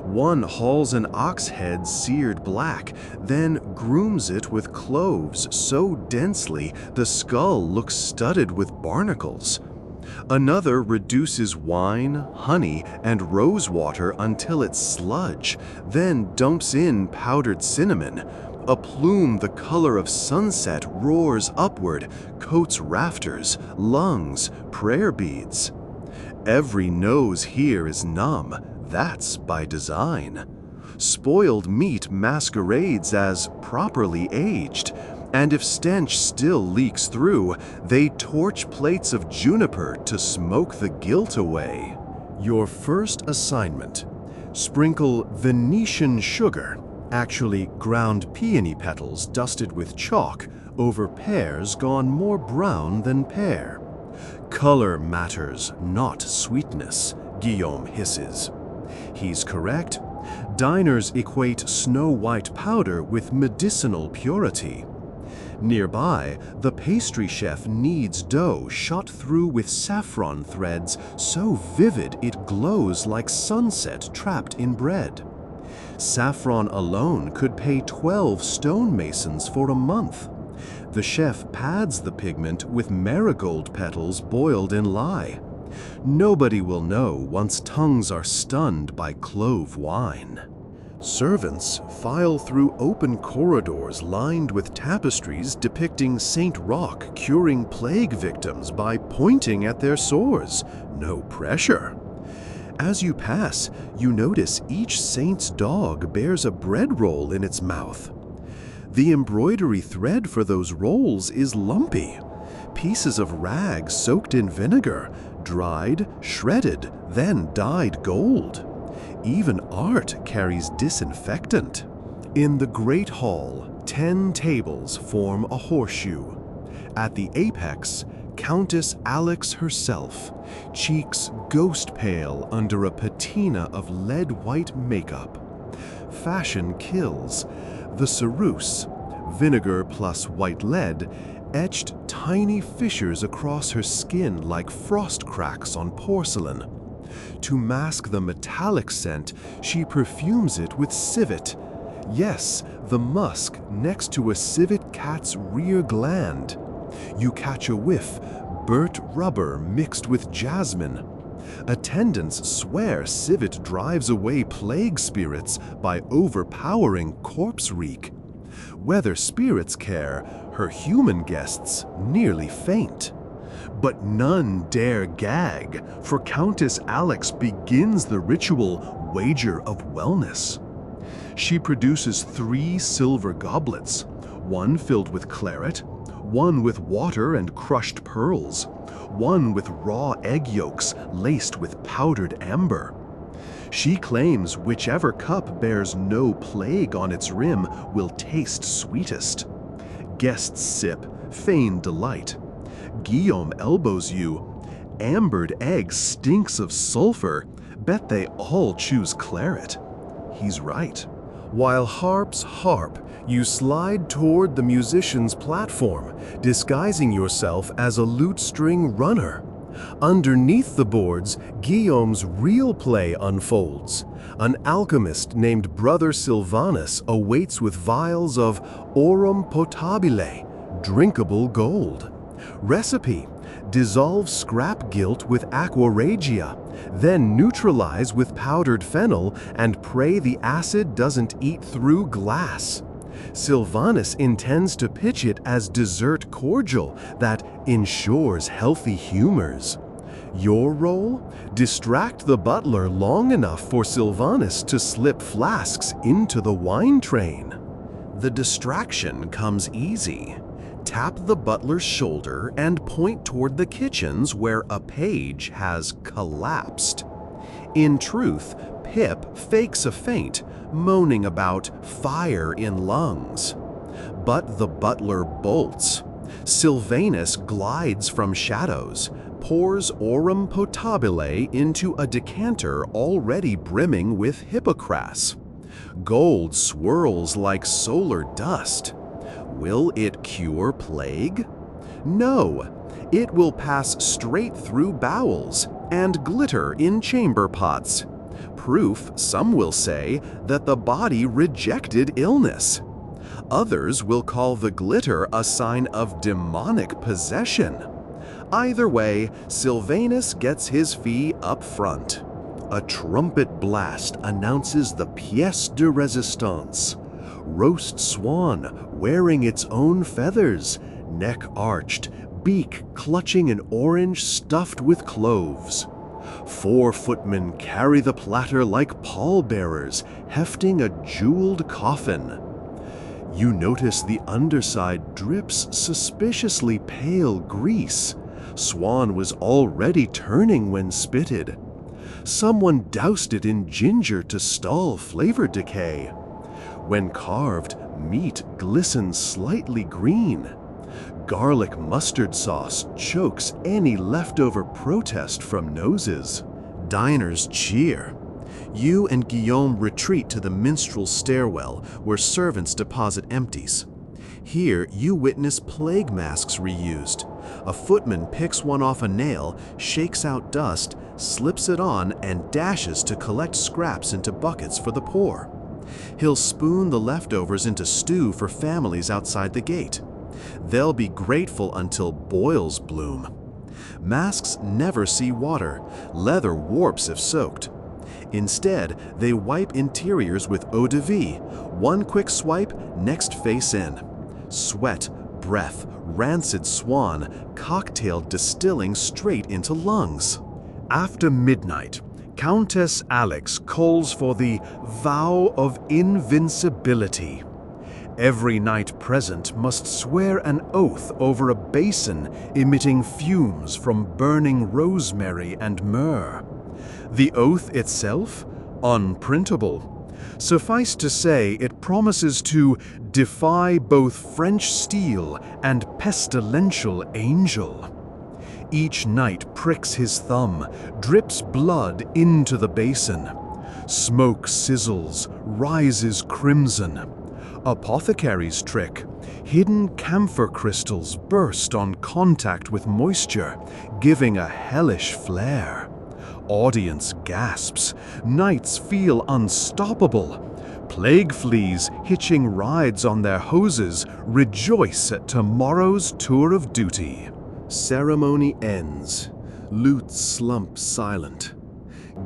One hauls an ox head seared black, then grooms it with cloves so densely the skull looks studded with barnacles. Another reduces wine, honey, and rosewater until it's sludge, then dumps in powdered cinnamon. A plume the color of sunset roars upward, coats rafters, lungs, prayer beads. Every nose here is numb. That's by design. Spoiled meat masquerades as properly aged, and if stench still leaks through, they torch plates of juniper to smoke the guilt away. Your first assignment: sprinkle Venetian sugar, actually ground peony petals dusted with chalk, over pears gone more brown than pear. Color matters, not sweetness, Guillaume hisses. He's correct. Diners equate snow-white powder with medicinal purity. Nearby, the pastry chef kneads dough shot through with saffron threads so vivid it glows like sunset trapped in bread. Saffron alone could pay 12 stonemasons for a month. The chef pads the pigment with marigold petals boiled in lye. Nobody will know once tongues are stunned by clove wine. Servants file through open corridors lined with tapestries depicting Saint Roch curing plague victims by pointing at their sores. No pressure. As you pass, you notice each saint's dog bears a bread roll in its mouth. The embroidery thread for those rolls is lumpy. Pieces of rag soaked in vinegar, dried, shredded, then dyed gold. Even art carries disinfectant. In the Great Hall, 10 tables form a horseshoe. At the apex, Countess Alex herself, cheeks ghost pale under a patina of lead-white makeup. Fashion kills. The ceruse, vinegar plus white lead, etched tiny fissures across her skin like frost cracks on porcelain. To mask the metallic scent, she perfumes it with civet. Yes, the musk next to a civet cat's rear gland. You catch a whiff, burnt rubber mixed with jasmine. Attendants swear civet drives away plague spirits by overpowering corpse reek. Whether spirits care, her human guests nearly faint. But none dare gag, for Countess Alex begins the ritual wager of wellness. She produces 3 silver goblets, one filled with claret, one with water and crushed pearls, one with raw egg yolks laced with powdered amber. She claims whichever cup bears no plague on its rim will taste sweetest. Guests sip, feign delight. Guillaume elbows you. Ambered egg stinks of sulfur. Bet they all choose claret. He's right. While harps harp, you slide toward the musician's platform, disguising yourself as a lute string runner. Underneath the boards, Guillaume's real play unfolds. An alchemist named Brother Sylvanus awaits with vials of aurum potabile, drinkable gold. Recipe: dissolve scrap gilt with aqua regia, then neutralize with powdered fennel and pray the acid doesn't eat through glass. Sylvanus intends to pitch it as dessert cordial that ensures healthy humors. Your role? Distract the butler long enough for Sylvanus to slip flasks into the wine train. The distraction comes easy. Tap the butler's shoulder and point toward the kitchens where a page has collapsed. In truth, Pip fakes a faint, moaning about fire in lungs. But the butler bolts. Sylvanus glides from shadows, pours aurum potabile into a decanter already brimming with hippocras. Gold swirls like solar dust. Will it cure plague? No, it will pass straight through bowels and glitter in chamber pots. Proof, some will say, that the body rejected illness. Others will call the glitter a sign of demonic possession. Either way, Sylvanus gets his fee up front. A trumpet blast announces the pièce de résistance. Roast swan wearing its own feathers, neck arched, beak clutching an orange stuffed with cloves. 4 footmen carry the platter like pallbearers, hefting a jeweled coffin. You notice the underside drips suspiciously pale grease. Swan was already turning when spitted. Someone doused it in ginger to stall flavor decay. When carved, meat glistens slightly green. Garlic mustard sauce chokes any leftover protest from noses. Diners cheer. You and Guillaume retreat to the minstrel stairwell where servants deposit empties. Here you witness plague masks reused. A footman picks one off a nail, shakes out dust, slips it on, and dashes to collect scraps into buckets for the poor. He'll spoon the leftovers into stew for families outside the gate. They'll be grateful until boils bloom. Masks never see water. Leather warps if soaked. Instead, they wipe interiors with eau de vie. One quick swipe, next face in. Sweat, breath, rancid swan, cocktail distilling straight into lungs. After midnight, Countess Alex calls for the vow of invincibility. Every knight present must swear an oath over a basin emitting fumes from burning rosemary and myrrh. The oath itself? Unprintable. Suffice to say, it promises to defy both French steel and pestilential angel. Each knight pricks his thumb, drips blood into the basin. Smoke sizzles, rises crimson. Apothecary's trick. Hidden camphor crystals burst on contact with moisture, giving a hellish flare. Audience gasps. Knights feel unstoppable. Plague fleas hitching rides on their hoses rejoice at tomorrow's tour of duty. Ceremony ends. Lute slumps silent.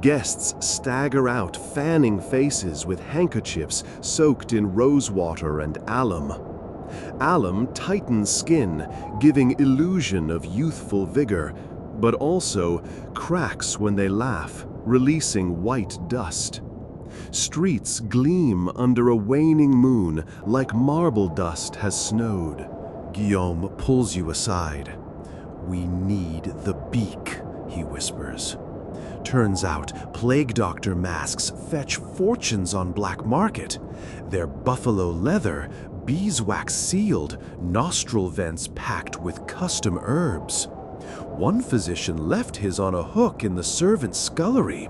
Guests stagger out, fanning faces with handkerchiefs soaked in rosewater and alum. Alum tightens skin, giving illusion of youthful vigor, but also cracks when they laugh, releasing white dust. Streets gleam under a waning moon like marble dust has snowed. Guillaume pulls you aside. "We need the beak," he whispers. Turns out, plague doctor masks fetch fortunes on black market. They're buffalo leather, beeswax sealed, nostril vents packed with custom herbs. One physician left his on a hook in the servants' scullery.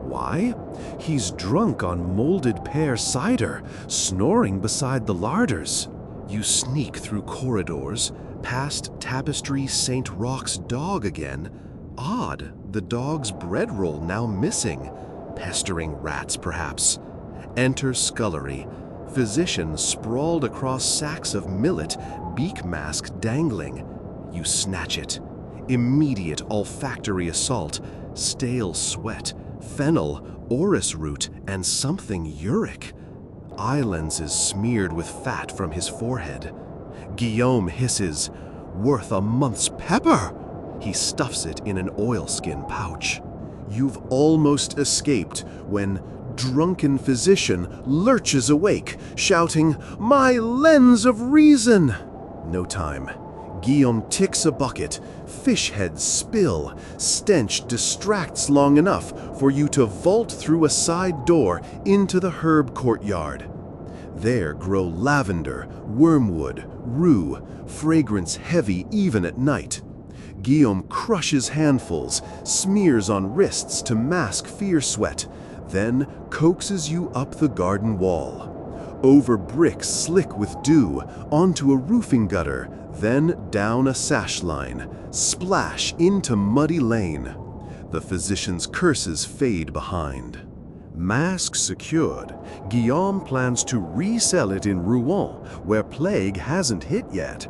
Why? He's drunk on molded pear cider, snoring beside the larders. You sneak through corridors, past Tapestry St. Roch's dog again. Odd, the dog's bread roll now missing. Pestering rats, perhaps. Enter scullery. Physician sprawled across sacks of millet, beak mask dangling. You snatch it. Immediate olfactory assault. Stale sweat, fennel, orris root, and something uric. Eye lenses smeared with fat from his forehead. Guillaume hisses, "Worth a month's pepper!" He stuffs it in an oilskin pouch. You've almost escaped when drunken physician lurches awake, shouting, "My lens of reason!" No time. Guillaume ticks a bucket. Fish heads spill. Stench distracts long enough for you to vault through a side door into the herb courtyard. There grow lavender, wormwood, rue, fragrance heavy even at night. Guillaume crushes handfuls, smears on wrists to mask fear sweat, then coaxes you up the garden wall. Over bricks slick with dew, onto a roofing gutter, then down a sash line, splash into muddy lane. The physician's curses fade behind. Mask secured, Guillaume plans to resell it in Rouen, where plague hasn't hit yet.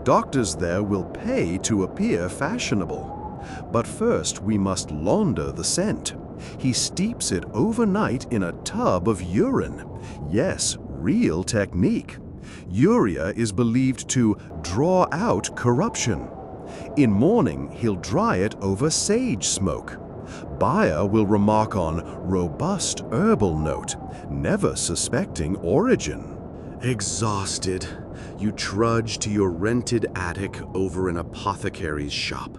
Doctors there will pay to appear fashionable. But first we must launder the scent. He steeps it overnight in a tub of urine. Yes, real technique. Urea is believed to draw out corruption. In morning, he'll dry it over sage smoke. Buyer will remark on robust herbal note, never suspecting origin. Exhausted, you trudge to your rented attic over an apothecary's shop.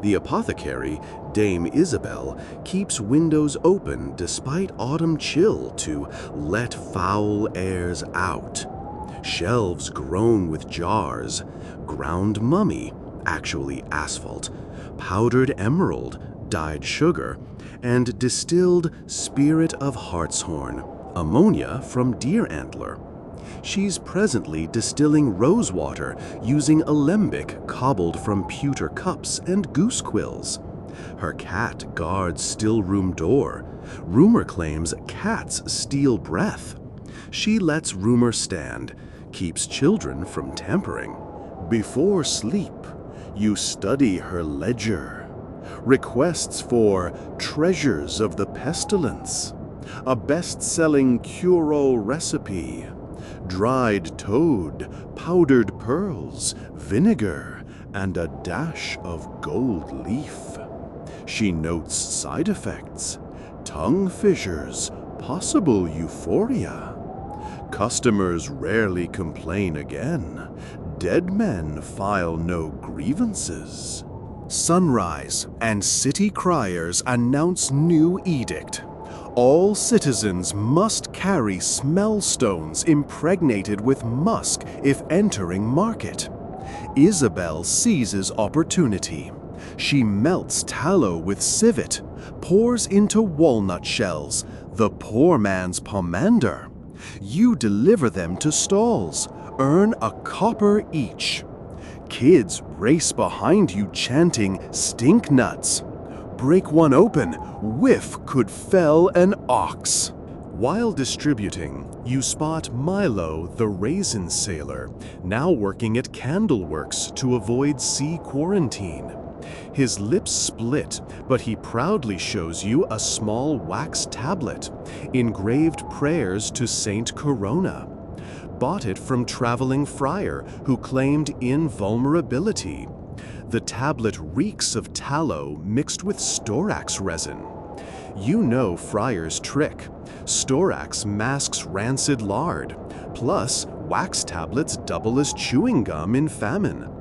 The apothecary, Dame Isabel, keeps windows open despite autumn chill to let foul airs out. Shelves groan with jars, ground mummy, actually asphalt, powdered emerald, dyed sugar, and distilled spirit of hartshorn, ammonia from deer antler. She's presently distilling rosewater using alembic cobbled from pewter cups and goose quills. Her cat guards still room door. Rumor claims cats steal breath. She lets rumor stand, keeps children from tampering. Before sleep, you study her ledger. Requests for treasures of the pestilence, a best-selling cure-all recipe, dried toad, powdered pearls, vinegar, and a dash of gold leaf. She notes side effects, tongue fissures, possible euphoria. Customers rarely complain again. Dead men file no grievances. Sunrise and city criers announce new edict. All citizens must carry smell stones impregnated with musk if entering market. Isabel seizes opportunity. She melts tallow with civet, pours into walnut shells, the poor man's pomander. You deliver them to stalls, earn a copper each. Kids race behind you chanting stink nuts. Break one open, whiff could fell an ox. While distributing, you spot Milo, the raisin sailor, now working at Candleworks to avoid sea quarantine. His lips split, but he proudly shows you a small wax tablet, engraved prayers to Saint Corona. Bought it from traveling friar who claimed invulnerability. The tablet reeks of tallow mixed with storax resin. You know Friar's trick. Storax masks rancid lard, plus wax tablets double as chewing gum in famine.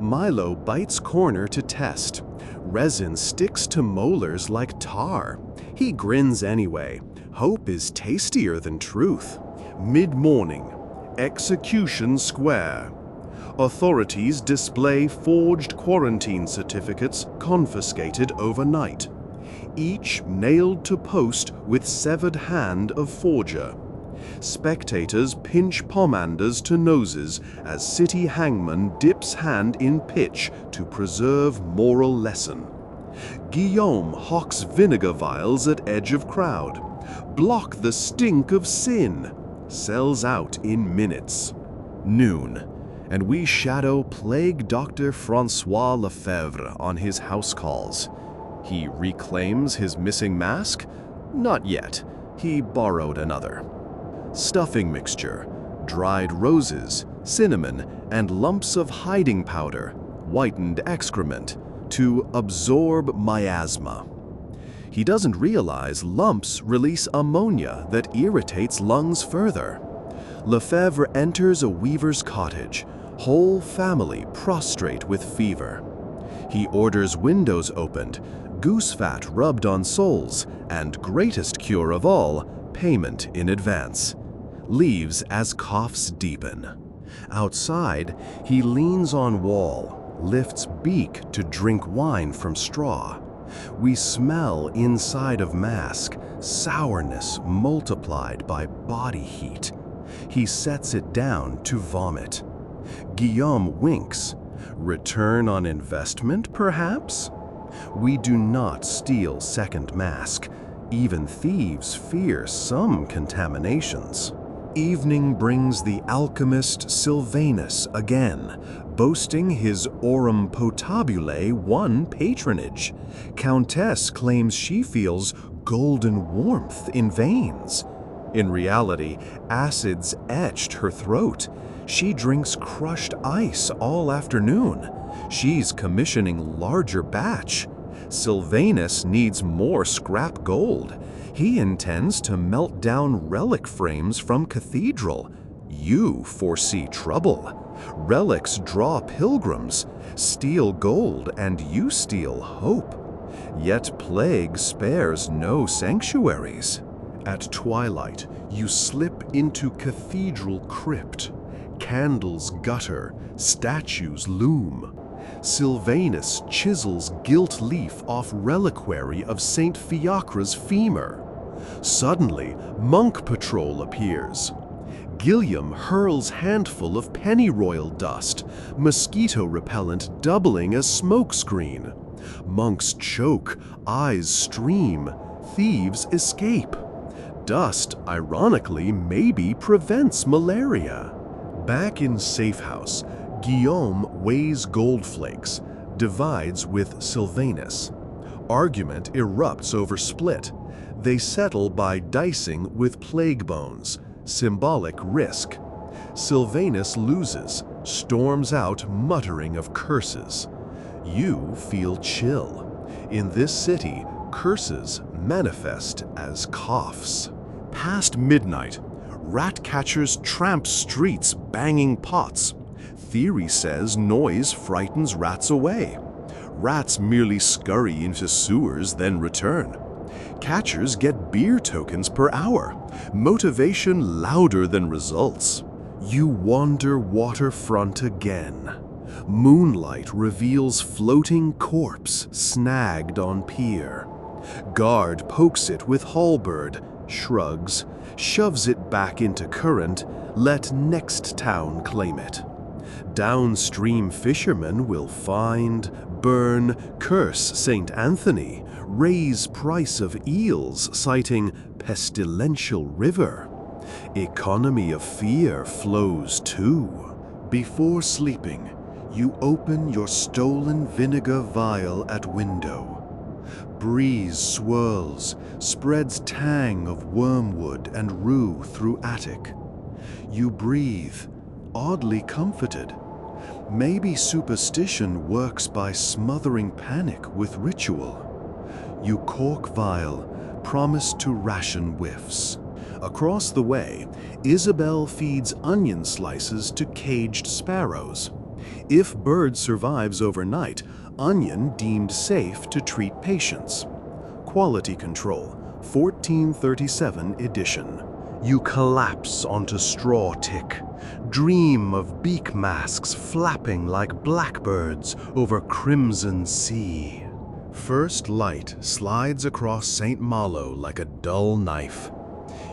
Milo bites corner to test. Resin sticks to molars like tar. He grins anyway. Hope is tastier than truth. Mid-morning. Execution Square. Authorities display forged quarantine certificates confiscated overnight, each nailed to post with severed hand of forger. Spectators pinch pomanders to noses as city hangman dips hand in pitch to preserve moral lesson. Guillaume hawks vinegar vials at edge of crowd. Block the stink of sin. Sells out in minutes. Noon, and we shadow plague Dr. Francois Lefebvre on his house calls. He reclaims his missing mask? Not yet. He borrowed another. Stuffing mixture, dried roses, cinnamon, and lumps of hiding powder, whitened excrement, to absorb miasma. He doesn't realize lumps release ammonia that irritates lungs further. Lefebvre enters a weaver's cottage, whole family prostrate with fever. He orders windows opened, goose fat rubbed on soles, and greatest cure of all, payment in advance. Leaves as coughs deepen. Outside, he leans on wall, lifts beak to drink wine from straw. We smell inside of mask, sourness multiplied by body heat. He sets it down to vomit. Guillaume winks. Return on investment, perhaps? We do not steal second mask. Even thieves fear some contaminations. Evening brings the alchemist Sylvanus again, boasting his aurum potabule won patronage. Countess claims she feels golden warmth in veins. In reality, acids etched her throat. She drinks crushed ice all afternoon. She's commissioning larger batch. Sylvanus needs more scrap gold. He intends to melt down relic frames from cathedral. You foresee trouble. Relics draw pilgrims. Steal gold and you steal hope. Yet plague spares no sanctuaries. At twilight, you slip into cathedral crypt. Candles gutter, statues loom. Sylvanus chisels gilt leaf off reliquary of Saint Fiacre's femur. Suddenly, monk patrol appears. Guillaume hurls handful of pennyroyal dust, mosquito repellent doubling as smokescreen. Monks choke, eyes stream, thieves escape. Dust, ironically, maybe prevents malaria. Back in safe house, Guillaume weighs gold flakes, divides with Sylvanus. Argument erupts over split. They settle by dicing with plague bones, symbolic risk. Sylvanus loses, storms out muttering of curses. You feel chill. In this city, curses manifest as coughs. Past midnight, rat catchers tramp streets banging pots. Theory says noise frightens rats away. Rats merely scurry into sewers, then return. Catchers get beer tokens per hour. Motivation louder than results. You wander waterfront again. Moonlight reveals floating corpse snagged on pier. Guard pokes it with halberd, shrugs, shoves it back into current, let next town claim it. Downstream fishermen will find, burn, curse St. Anthony, raise price of eels, citing pestilential river. Economy of fear flows too. Before sleeping, you open your stolen vinegar vial at window. Breeze swirls, spreads tang of wormwood and rue through attic. You breathe, oddly comforted. Maybe superstition works by smothering panic with ritual. You cork vial, promise to ration whiffs. Across the way, Isabel feeds onion slices to caged sparrows. If bird survives overnight, onion deemed safe to treat patients. Quality Control, 1437 edition. You collapse onto straw tick, dream of beak masks flapping like blackbirds over crimson sea. First light slides across St. Malo like a dull knife.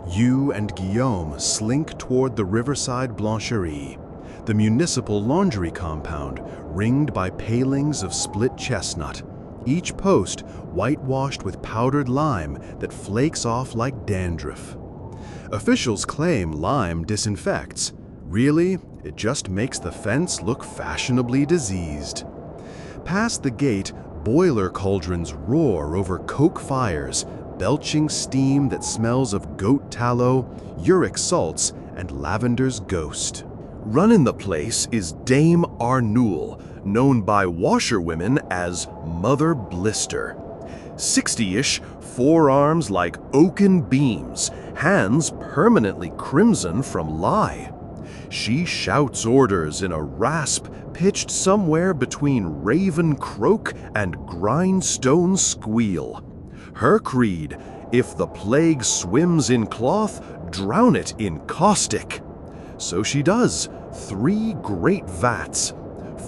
You and Guillaume slink toward the riverside Blancherie, the municipal laundry compound ringed by palings of split chestnut, each post whitewashed with powdered lime that flakes off like dandruff. Officials claim lime disinfects. Really, it just makes the fence look fashionably diseased. Past the gate, boiler cauldrons roar over coke fires, belching steam that smells of goat tallow, uric salts, and lavender's ghost. Running the place is Dame Arnoul, known by washerwomen as Mother Blister. 60-ish, forearms like oaken beams, hands permanently crimson from lye. She shouts orders in a rasp pitched somewhere between raven croak and grindstone squeal. Her creed, if the plague swims in cloth, drown it in caustic. So she does, 3 great vats.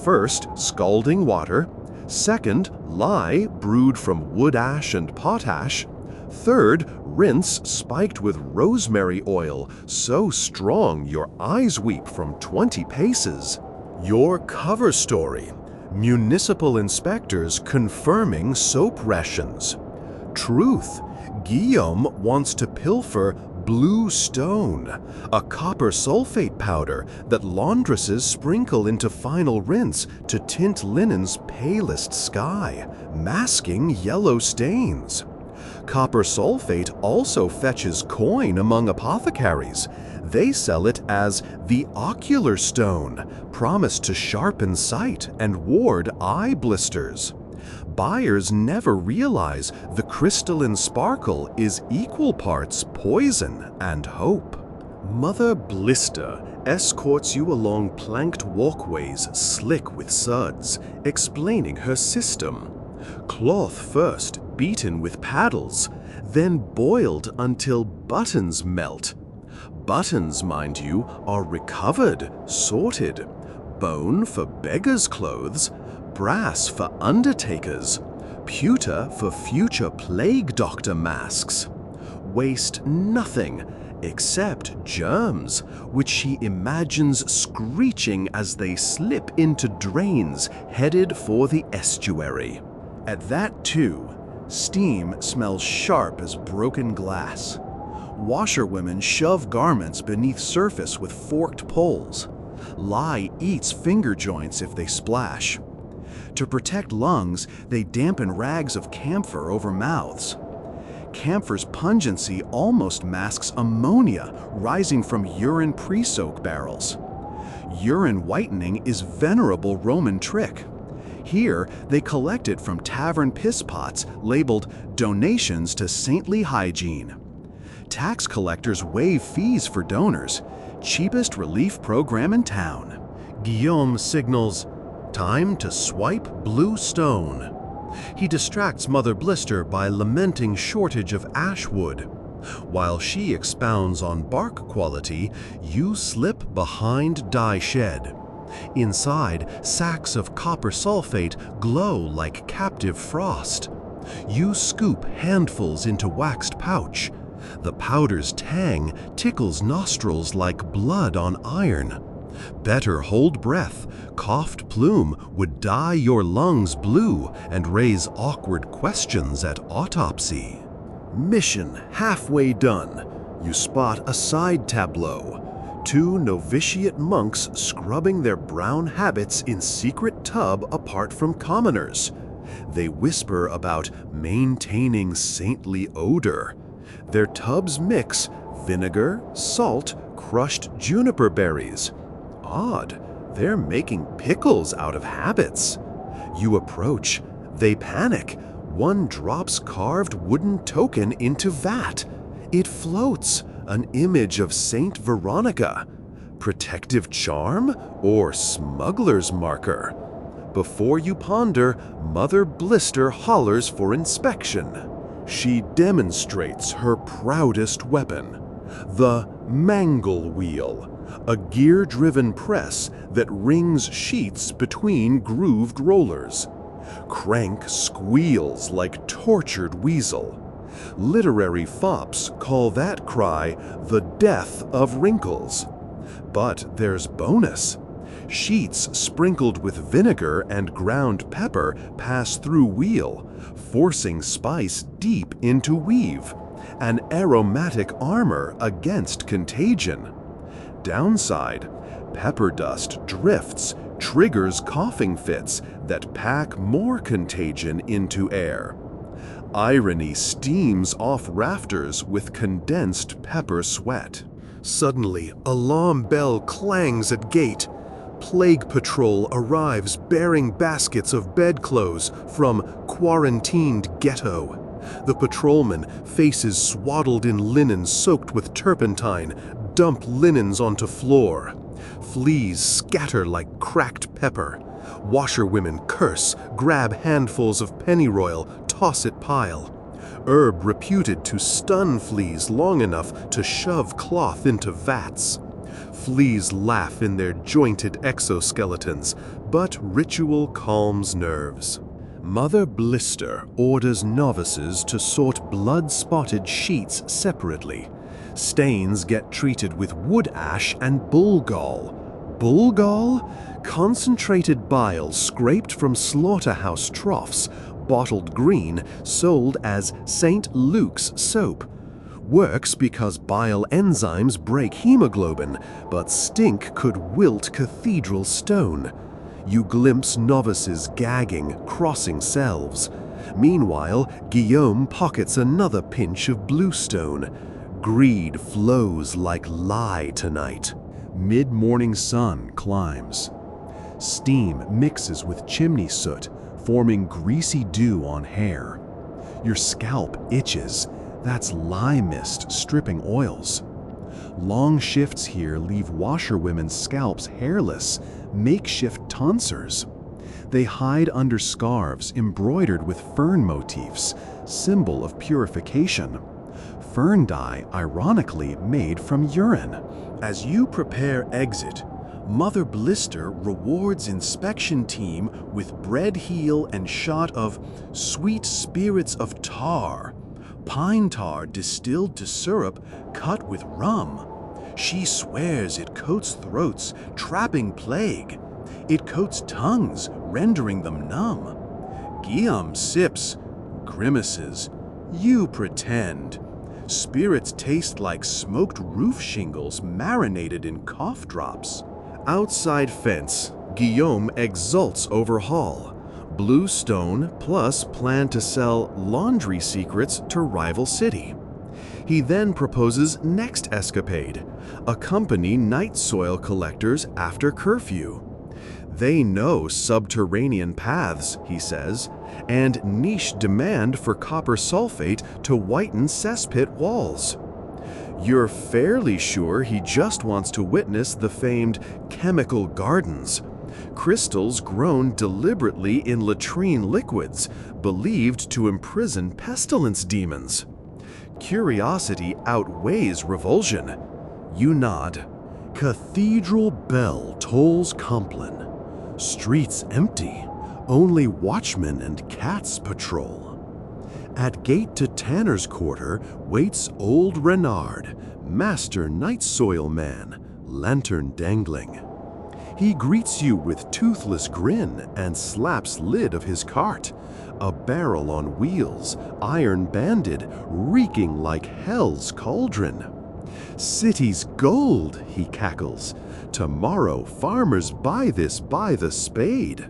First, scalding water. Second, lye brewed from wood ash and potash. Third, rinse spiked with rosemary oil, so strong your eyes weep from 20 paces. Your cover story, municipal inspectors confirming soap rations. Truth, Guillaume wants to pilfer blue stone, a copper sulfate powder that laundresses sprinkle into final rinse to tint linen's palest sky, masking yellow stains. Copper sulfate also fetches coin among apothecaries. They sell it as the ocular stone, promised to sharpen sight and ward eye blisters. Buyers never realize the crystalline sparkle is equal parts poison and hope. Mother Blister escorts you along planked walkways slick with suds, explaining her system. Cloth first, beaten with paddles, then boiled until buttons melt. Buttons, mind you, are recovered, sorted. Bone for beggars' clothes, brass for undertakers, pewter for future plague doctor masks. Waste nothing except germs, which she imagines screeching as they slip into drains headed for the estuary. At that too, steam smells sharp as broken glass. Washerwomen shove garments beneath surface with forked poles. Lye eats finger joints if they splash. To protect lungs, they dampen rags of camphor over mouths. Camphor's pungency almost masks ammonia rising from urine pre-soak barrels. Urine whitening is venerable Roman trick. Here, they collect it from tavern piss pots labeled donations to saintly hygiene. Tax collectors waive fees for donors, cheapest relief program in town. Guillaume signals, time to swipe blue stone. He distracts Mother Blister by lamenting shortage of ash wood. While she expounds on bark quality, you slip behind dye shed. Inside, sacks of copper sulfate glow like captive frost. You scoop handfuls into waxed pouch. The powder's tang tickles nostrils like blood on iron. Better hold breath. Coughed plume would dye your lungs blue and raise awkward questions at autopsy. Mission halfway done. You spot a side tableau. Two novitiate monks scrubbing their brown habits in secret tub apart from commoners. They whisper about maintaining saintly odor. Their tubs mix vinegar, salt, crushed juniper berries. Odd, they're making pickles out of habits. You approach. They panic. One drops carved wooden token into vat. It floats, an image of Saint Veronica. Protective charm or smuggler's marker? Before you ponder, Mother Blister hollers for inspection. She demonstrates her proudest weapon, the mangle wheel, a gear-driven press that rings sheets between grooved rollers. Crank squeals like tortured weasel. Literary fops call that cry the death of wrinkles. But there's bonus. Sheets sprinkled with vinegar and ground pepper pass through wheel, forcing spice deep into weave, an aromatic armor against contagion. Downside, pepper dust drifts, triggers coughing fits that pack more contagion into air. Irony steams off rafters with condensed pepper sweat. Suddenly, alarm bell clangs at gate. Plague patrol arrives bearing baskets of bedclothes from quarantined ghetto. The patrolman, faces swaddled in linen soaked with turpentine, dump linens onto floor. Fleas scatter like cracked pepper. Washerwomen curse, grab handfuls of pennyroyal, toss it pile. Herb reputed to stun fleas long enough to shove cloth into vats. Fleas laugh in their jointed exoskeletons, but ritual calms nerves. Mother Blister orders novices to sort blood-spotted sheets separately. Stains get treated with wood ash and bull gall. Bull gall? Concentrated bile scraped from slaughterhouse troughs, bottled green, sold as St. Luke's soap. Works because bile enzymes break hemoglobin, but stink could wilt cathedral stone. You glimpse novices gagging, crossing selves. Meanwhile, Guillaume pockets another pinch of bluestone. Greed flows like lye tonight. Mid-morning sun climbs. Steam mixes with chimney soot, forming greasy dew on hair. Your scalp itches. That's lye mist stripping oils. Long shifts here leave washerwomen's scalps hairless, makeshift tonsors. They hide under scarves embroidered with fern motifs, symbol of purification. Fern dye, ironically, made from urine. As you prepare exit, Mother Blister rewards inspection team with bread heel and shot of sweet spirits of tar. Pine tar distilled to syrup cut with rum. She swears it coats throats, trapping plague. It coats tongues, rendering them numb. Guillaume sips, grimaces. You pretend. Spirits taste like smoked roof shingles marinated in cough drops. Outside fence, Guillaume exults over haul. Blue stone plus plan to sell laundry secrets to rival city. He then proposes next escapade, accompany night soil collectors after curfew. They know subterranean paths, he says, and niche demand for copper sulfate to whiten cesspit walls. You're fairly sure he just wants to witness the famed chemical gardens. Crystals grown deliberately in latrine liquids, believed to imprison pestilence demons. Curiosity outweighs revulsion. You nod. Cathedral bell tolls Compline. Streets empty. Only watchmen and cats patrol. At gate to Tanner's quarter waits old Renard, master night soil man, lantern dangling. He greets you with toothless grin and slaps lid of his cart, a barrel on wheels, iron banded, reeking like hell's cauldron. City's gold, he cackles. Tomorrow farmers buy this by the spade.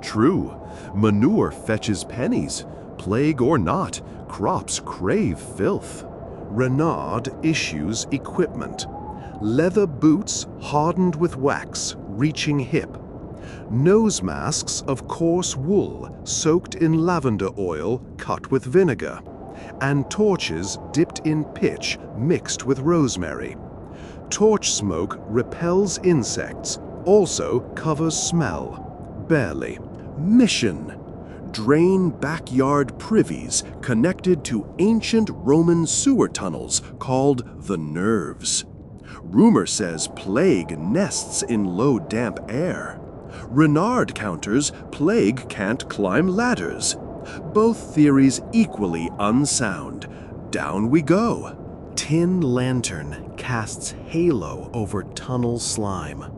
True, manure fetches pennies. Plague or not, crops crave filth. Renard issues equipment. Leather boots hardened with wax, reaching hip. Nose masks of coarse wool, soaked in lavender oil, cut with vinegar. And torches dipped in pitch, mixed with rosemary. Torch smoke repels insects, also covers smell. Barely. Mission. Drain backyard privies connected to ancient Roman sewer tunnels called the nerves. Rumor says plague nests in low damp air. Renard counters plague can't climb ladders. Both theories equally unsound. Down we go. Tin lantern casts halo over tunnel slime.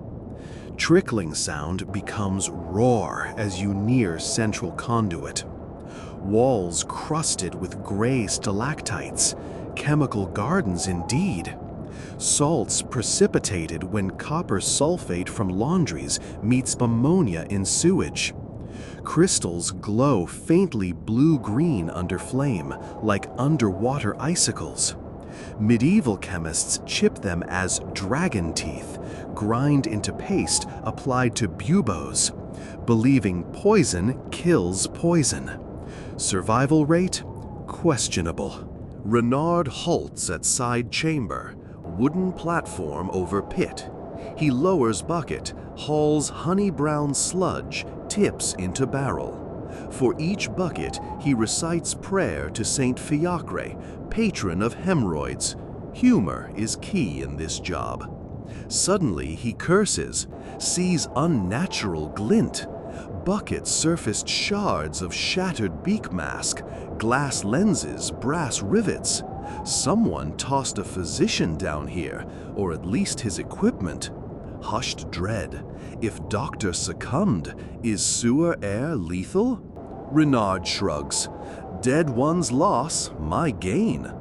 Trickling sound becomes roar as you near central conduit. Walls crusted with gray stalactites, chemical gardens indeed. Salts precipitated when copper sulfate from laundries meets ammonia in sewage. Crystals glow faintly blue-green under flame, like underwater icicles. Medieval chemists chip them as dragon teeth, grind into paste applied to buboes, believing poison kills poison. Survival rate? Questionable. Renard halts at side chamber, wooden platform over pit. He lowers bucket, hauls honey-brown sludge, tips into barrel. For each bucket, he recites prayer to Saint Fiacre, patron of hemorrhoids. Humor is key in this job. Suddenly he curses, sees unnatural glint. Bucket surfaced shards of shattered beak mask, glass lenses, brass rivets. Someone tossed a physician down here, or at least his equipment. Hushed dread. If doctor succumbed, is sewer air lethal? Renard shrugs. Dead one's loss, my gain.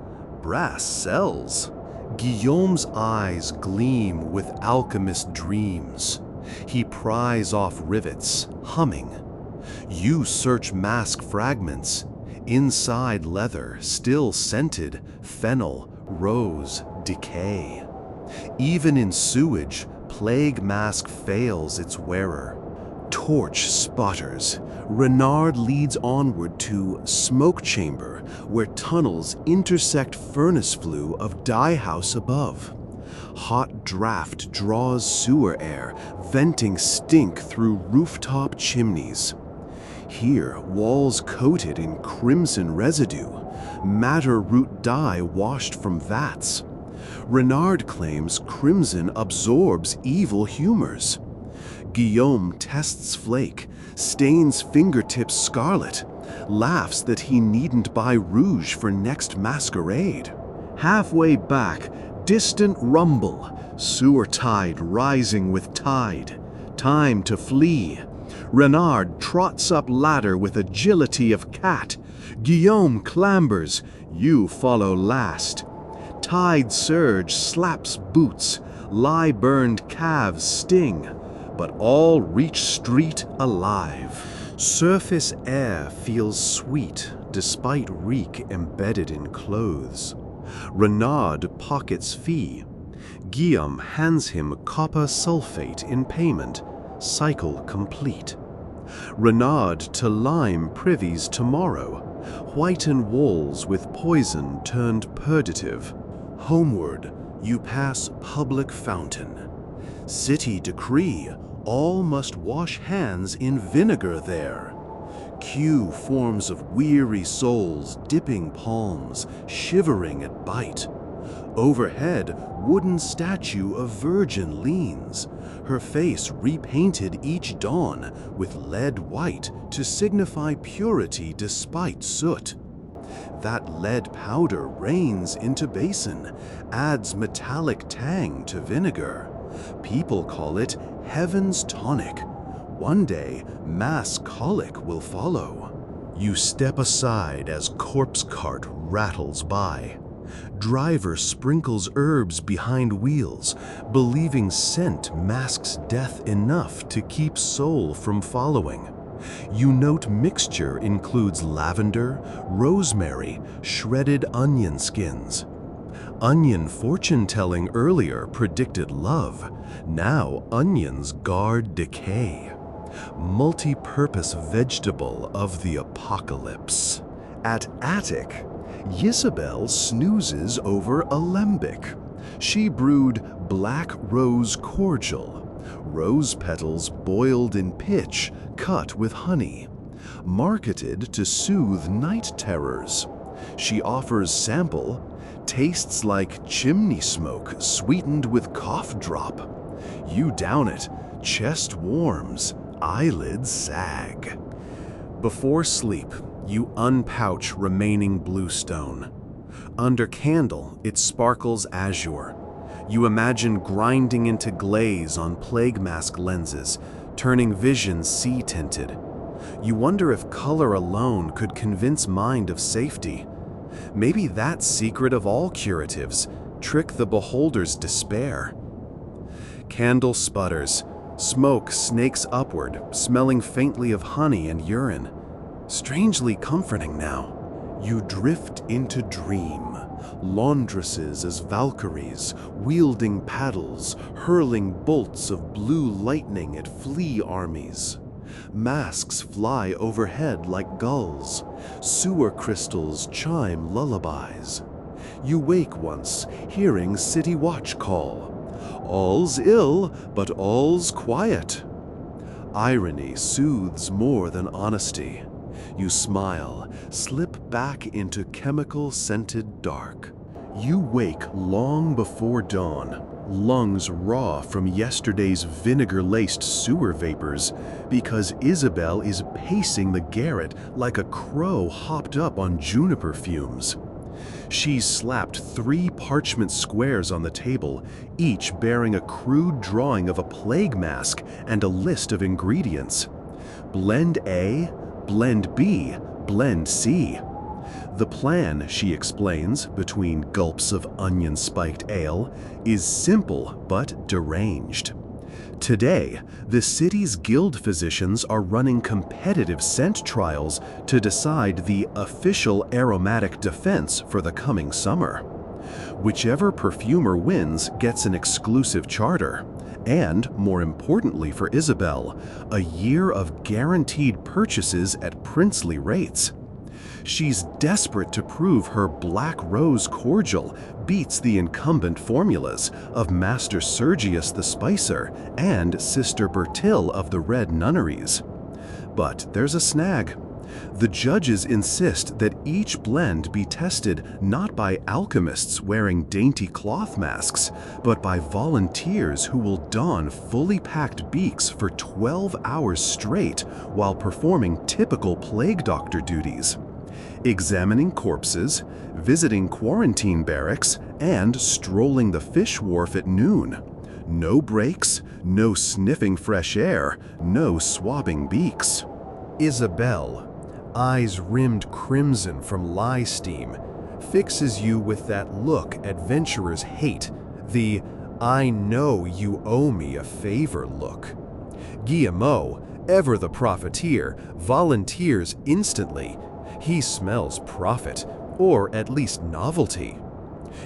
Brass sells. Guillaume's eyes gleam with alchemist dreams. He pries off rivets, humming. You search mask fragments. Inside leather, still scented, fennel, rose, decay. Even in sewage, plague mask fails its wearer. Torch sputters. Renard leads onward to smoke chamber, where tunnels intersect furnace flue of dye house above. Hot draft draws sewer air, venting stink through rooftop chimneys. Here, walls coated in crimson residue, madder root dye washed from vats. Renard claims crimson absorbs evil humors. Guillaume tests flake, stains fingertips scarlet, laughs that he needn't buy rouge for next masquerade. Halfway back, distant rumble, sewer tide rising with tide. Time to flee. Renard trots up ladder with agility of cat. Guillaume clambers, you follow last. Tide surge slaps boots, lie-burned calves sting, but all reach street alive. Surface air feels sweet despite reek embedded in clothes. Renard pockets fee. Guillaume hands him copper sulfate in payment, cycle complete. Renard to lime privies tomorrow, whiten walls with poison turned purgative. Homeward, you pass public fountain. City decree, all must wash hands in vinegar there. Cue forms of weary souls dipping palms, shivering at bite. Overhead, wooden statue of Virgin leans, her face repainted each dawn with lead white to signify purity despite soot. That lead powder rains into basin, adds metallic tang to vinegar. People call it heaven's tonic. One day, mass colic will follow. You step aside as corpse cart rattles by. Driver sprinkles herbs behind wheels, believing scent masks death enough to keep soul from following. You note mixture includes lavender, rosemary, shredded onion skins. Onion fortune-telling earlier predicted love. Now onions guard decay. Multi-purpose vegetable of the apocalypse. At attic, Isabel snoozes over alembic. She brewed black rose cordial. Rose petals boiled in pitch, cut with honey. Marketed to soothe night terrors. She offers sample. Tastes like chimney smoke sweetened with cough drop. You down it, chest warms, eyelids sag. Before sleep, you unpouch remaining bluestone. Under candle, it sparkles azure. You imagine grinding into glaze on plague mask lenses, turning vision sea-tinted. You wonder if color alone could convince mind of safety. Maybe that's secret of all curatives, trick the beholder's despair. Candle sputters. Smoke snakes upward, smelling faintly of honey and urine. Strangely comforting now. You drift into dream. Laundresses as Valkyries, wielding paddles, hurling bolts of blue lightning at flea armies. Masks fly overhead like gulls. Sewer crystals chime lullabies. You wake once, hearing city watch call. All's ill, but all's quiet. Irony soothes more than honesty. You smile, slip back into chemical-scented dark. You wake long before dawn, lungs raw from yesterday's vinegar-laced sewer vapors, because Isabel is pacing the garret like a crow hopped up on juniper fumes. She's slapped 3 parchment squares on the table, each bearing a crude drawing of a plague mask and a list of ingredients. Blend A, blend B, blend C. The plan, she explains, between gulps of onion-spiked ale, is simple but deranged. Today, the city's guild physicians are running competitive scent trials to decide the official aromatic defense for the coming summer. Whichever perfumer wins gets an exclusive charter, and, more importantly for Isabel, a year of guaranteed purchases at princely rates. She's desperate to prove her Black Rose cordial beats the incumbent formulas of Master Sergius the Spicer and Sister Bertil of the Red Nunneries. But there's a snag. The judges insist that each blend be tested not by alchemists wearing dainty cloth masks, but by volunteers who will don fully packed beaks for 12 hours straight while performing typical plague doctor duties. Examining corpses, visiting quarantine barracks, and strolling the fish wharf at noon. No breaks, no sniffing fresh air, no swabbing beaks. Isabel, eyes rimmed crimson from lye steam, fixes you with that look adventurers hate, the "I know you owe me a favor" look. Guillemot, ever the profiteer, volunteers instantly. He smells profit, or at least novelty.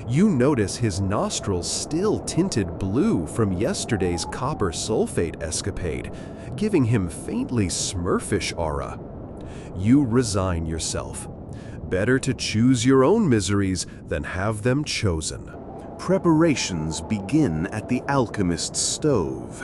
You notice his nostrils still tinted blue from yesterday's copper sulfate escapade, giving him faintly smurfish aura. You resign yourself. Better to choose your own miseries than have them chosen. Preparations begin at the alchemist's stove.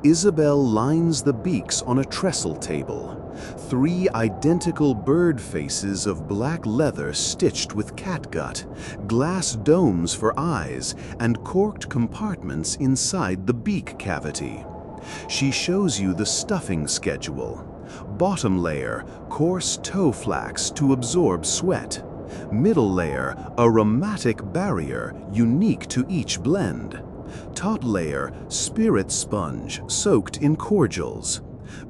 Isabel lines the beaks on a trestle table. 3 identical bird faces of black leather stitched with catgut, glass domes for eyes, and corked compartments inside the beak cavity. She shows you the stuffing schedule. Bottom layer, coarse toe flax to absorb sweat. Middle layer, aromatic barrier unique to each blend. Top layer, spirit sponge soaked in cordials.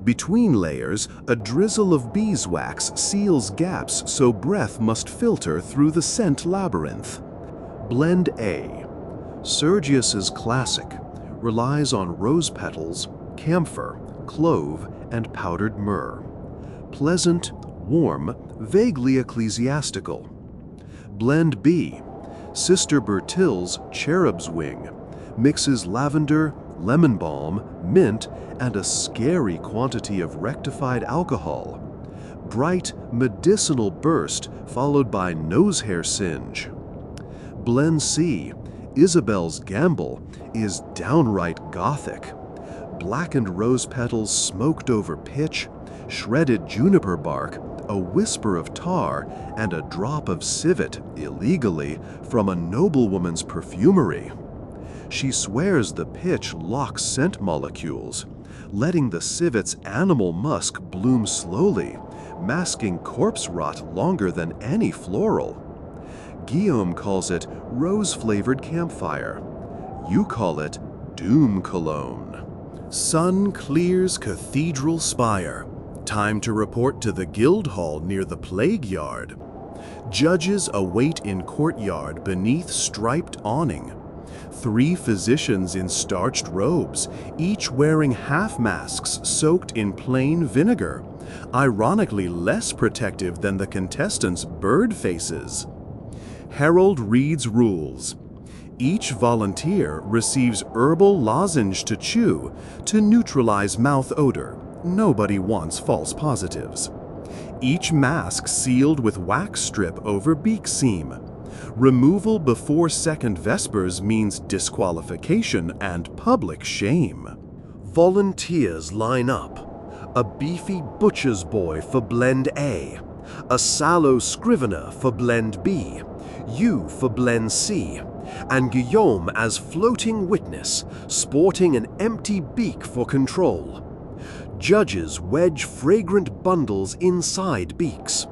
Between layers, a drizzle of beeswax seals gaps so breath must filter through the scent labyrinth. Blend A. Sergius's classic relies on rose petals, camphor, clove, and powdered myrrh. Pleasant, warm, vaguely ecclesiastical. Blend B. Sister Bertille's cherub's wing mixes lavender, lemon balm, mint, and a scary quantity of rectified alcohol. Bright, medicinal burst followed by nosehair singe. Blend C. Isabel's gamble is downright gothic. Blackened rose petals smoked over pitch, shredded juniper bark, a whisper of tar, and a drop of civet, illegally, from a noblewoman's perfumery. She swears the pitch locks scent molecules, letting the civet's animal musk bloom slowly, masking corpse rot longer than any floral. Guillaume calls it rose-flavored campfire. You call it doom cologne. Sun clears cathedral spire. Time to report to the guild hall near the plague yard. Judges await in courtyard beneath striped awning. 3 physicians in starched robes, each wearing half masks soaked in plain vinegar, ironically less protective than the contestants' bird faces. Herald reads rules. Each volunteer receives herbal lozenge to chew to neutralize mouth odor. Nobody wants false positives. Each mask sealed with wax strip over beak seam. Removal before second vespers means disqualification and public shame. Volunteers line up. A beefy butcher's boy for blend A. A sallow scrivener for blend B. You for blend C. And Guillaume as floating witness, sporting an empty beak for control. Judges wedge fragrant bundles inside beaks.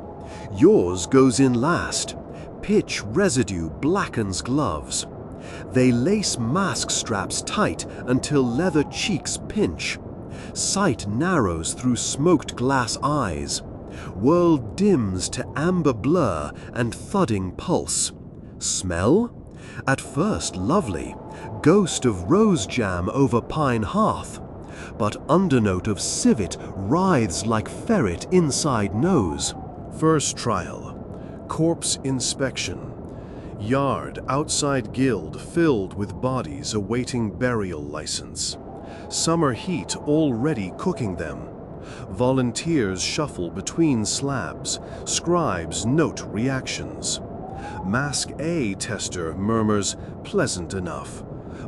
Yours goes in last. Pitch residue blackens gloves. They lace mask straps tight until leather cheeks pinch. Sight narrows through smoked glass eyes. World dims to amber blur and thudding pulse. Smell? At first lovely, ghost of rose jam over pine hearth. But undernote of civet writhes like ferret inside nose. First trial. Corpse inspection. Yard outside guild filled with bodies awaiting burial license. Summer heat already cooking them. Volunteers shuffle between slabs. Scribes note reactions. Mask A tester murmurs, pleasant enough,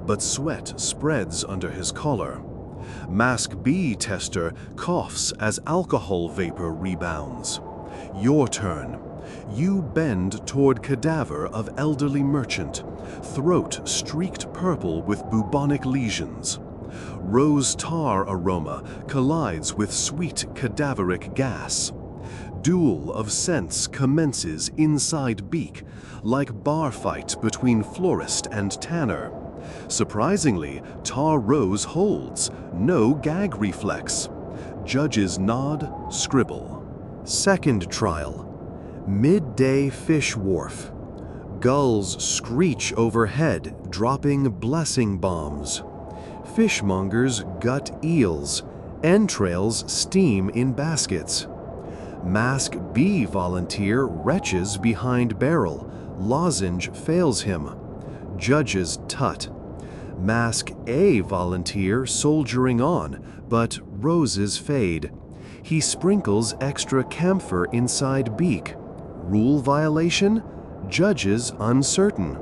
but sweat spreads under his collar. Mask B tester coughs as alcohol vapor rebounds. Your turn. You bend toward cadaver of elderly merchant, throat streaked purple with bubonic lesions. Rose tar aroma collides with sweet cadaveric gas. Duel of scents commences inside beak, like bar fight between florist and tanner. Surprisingly, tar rose holds, no gag reflex. Judges nod, scribble. Second trial. Midday fish wharf. Gulls screech overhead, dropping blessing bombs. Fishmongers gut eels. Entrails steam in baskets. Mask B volunteer retches behind barrel. Lozenge fails him. Judges tut. Mask A volunteer soldiering on, but roses fade. He sprinkles extra camphor inside beak. Rule violation? Judges uncertain.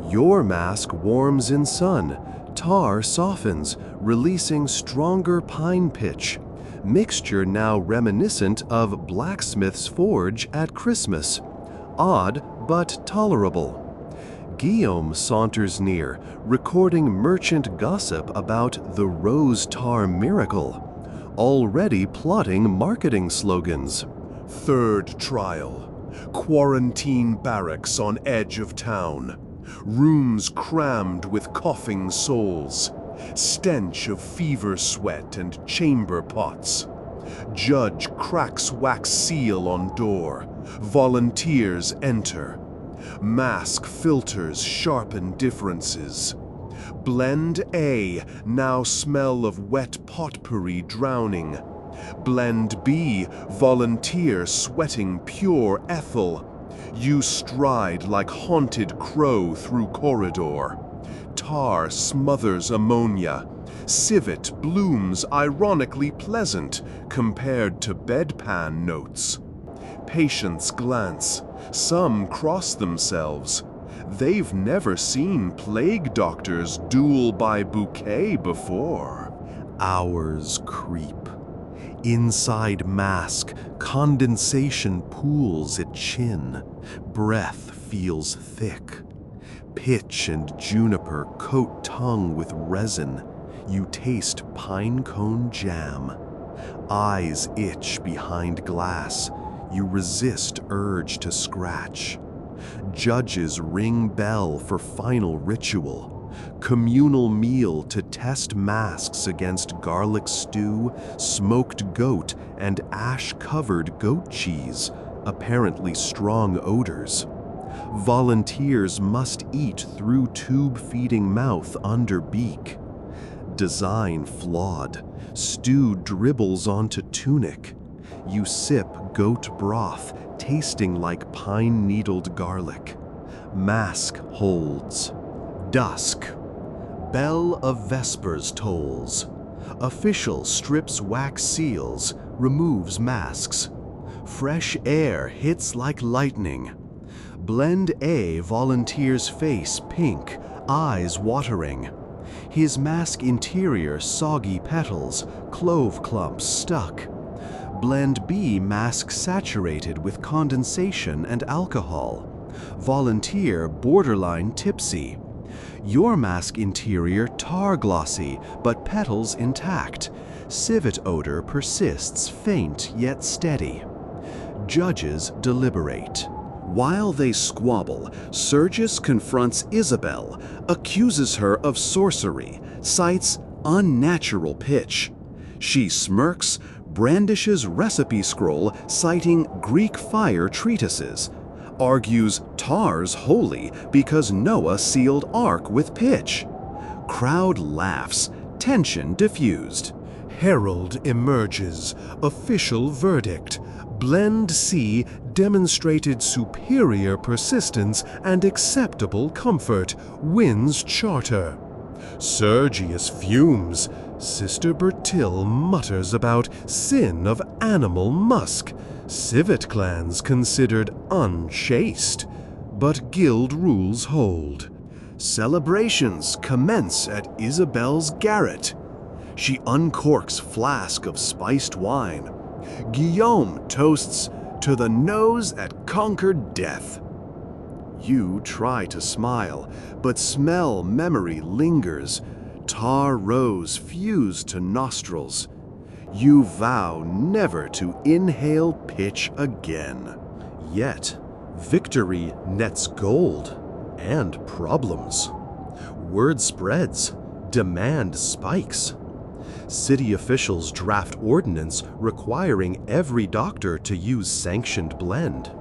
Your mask warms in sun. Tar softens, releasing stronger pine pitch. Mixture now reminiscent of blacksmith's forge at Christmas. Odd, but tolerable. Guillaume saunters near, recording merchant gossip about the rose tar miracle. Already plotting marketing slogans. Third trial. Quarantine barracks on edge of town. Rooms crammed with coughing souls. Stench of fever sweat and chamber pots. Judge cracks wax seal on door. Volunteers enter. Mask filters sharpen differences. Blend A now smell of wet potpourri drowning. Blend B, volunteer sweating pure ethyl. You stride like haunted crow through corridor. Tar smothers ammonia. Civet blooms ironically pleasant compared to bedpan notes. Patients glance. Some cross themselves. They've never seen plague doctors duel by bouquet before. Hours creep. Inside mask, condensation pools at chin. Breath feels thick. Pitch and juniper coat tongue with resin. You taste pine cone jam. Eyes itch behind glass. You resist urge to scratch. Judges ring bell for final ritual. Communal meal to test masks against garlic stew, smoked goat, and ash-covered goat cheese, apparently strong odors. Volunteers must eat through tube-feeding mouth under beak. Design flawed. Stew dribbles onto tunic. You sip goat broth, tasting like pine-needled garlic. Mask holds. Dusk. Bell of Vespers tolls. Official strips wax seals, removes masks. Fresh air hits like lightning. Blend A volunteer's face pink, eyes watering. His mask interior soggy petals, clove clumps stuck. Blend B mask saturated with condensation and alcohol. Volunteer borderline tipsy. Your mask interior tar glossy, but petals intact. Civet odor persists faint yet steady. Judges deliberate. While they squabble, Sergius confronts Isabel, accuses her of sorcery, cites unnatural pitch. She smirks, brandishes recipe scroll citing Greek fire treatises, argues tar's holy because Noah sealed ark with pitch. Crowd laughs, tension diffused. Herald emerges, official verdict. Blend C demonstrated superior persistence and acceptable comfort, wins charter. Sergius fumes. Sister Bertil mutters about sin of animal musk. Civet clans considered unchaste. But guild rules hold. Celebrations commence at Isabel's garret. She uncorks flask of spiced wine. Guillaume toasts to the nose that conquered death. You try to smile, but smell memory lingers. Tar rose fused to nostrils. You vow never to inhale pitch again. Yet, victory nets gold and problems. Word spreads, demand spikes. City officials draft ordinance requiring every doctor to use sanctioned blend.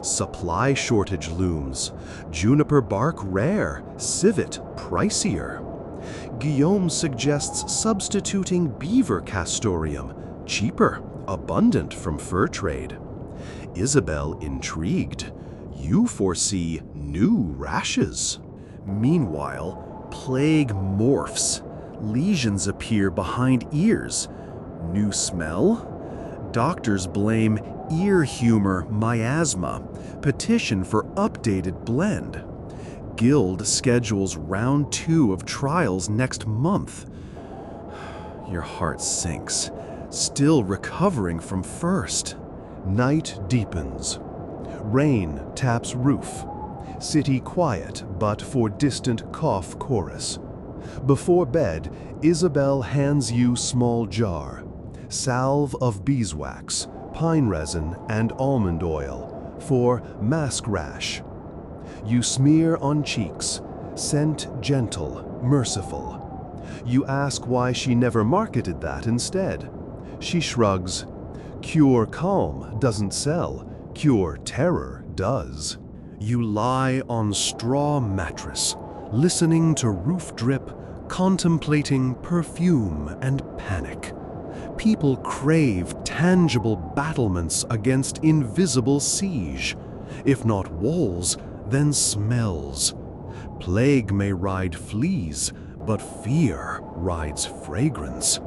Supply shortage looms. Juniper bark rare, civet pricier. Guillaume suggests substituting beaver castoreum, cheaper, abundant from fur trade. Isabel intrigued. You foresee new rashes. Meanwhile, plague morphs. Lesions appear behind ears. New smell? Doctors blame ear humor miasma. Petition for updated blend. guild schedules round 2 of trials next month. Your heart sinks, still recovering from first. Night deepens. Rain taps roof. City quiet but for distant cough chorus. Before bed, Isabel hands you small jar. Salve of beeswax, pine resin, and almond oil for mask rash. You smear on cheeks, scent gentle, merciful. You ask why she never marketed that instead. She shrugs. Cure calm doesn't sell, cure terror does. You lie on straw mattress, listening to roof drip, contemplating perfume and panic. People crave tangible battlements against invisible siege. If not walls, then smells. Plague may ride fleas, but fear rides fragrance.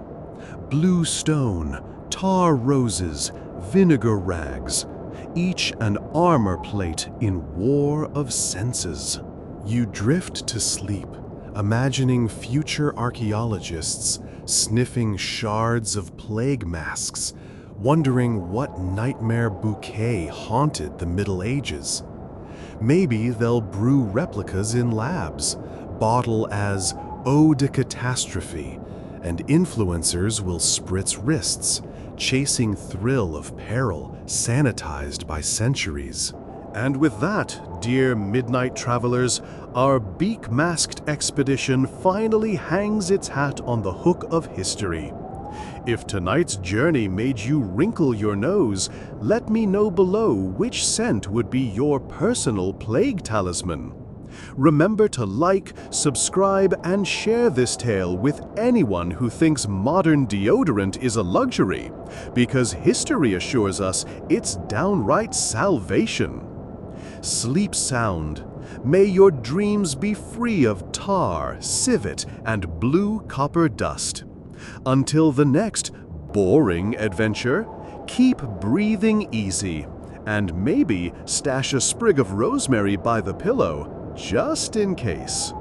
Blue stone, tar roses, vinegar rags, each an armor plate in war of senses. You drift to sleep, imagining future archaeologists sniffing shards of plague masks, wondering what nightmare bouquet haunted the Middle Ages. Maybe they'll brew replicas in labs, bottle as eau de catastrophe, and influencers will spritz wrists, chasing thrill of peril sanitized by centuries. And with that, dear midnight travelers, our beak-masked expedition finally hangs its hat on the hook of history. If tonight's journey made you wrinkle your nose, let me know below which scent would be your personal plague talisman. Remember to like, subscribe, and share this tale with anyone who thinks modern deodorant is a luxury, because history assures us it's downright salvation. Sleep sound. May your dreams be free of tar, civet, and blue copper dust. Until the next boring adventure, keep breathing easy, and maybe stash a sprig of rosemary by the pillow, just in case.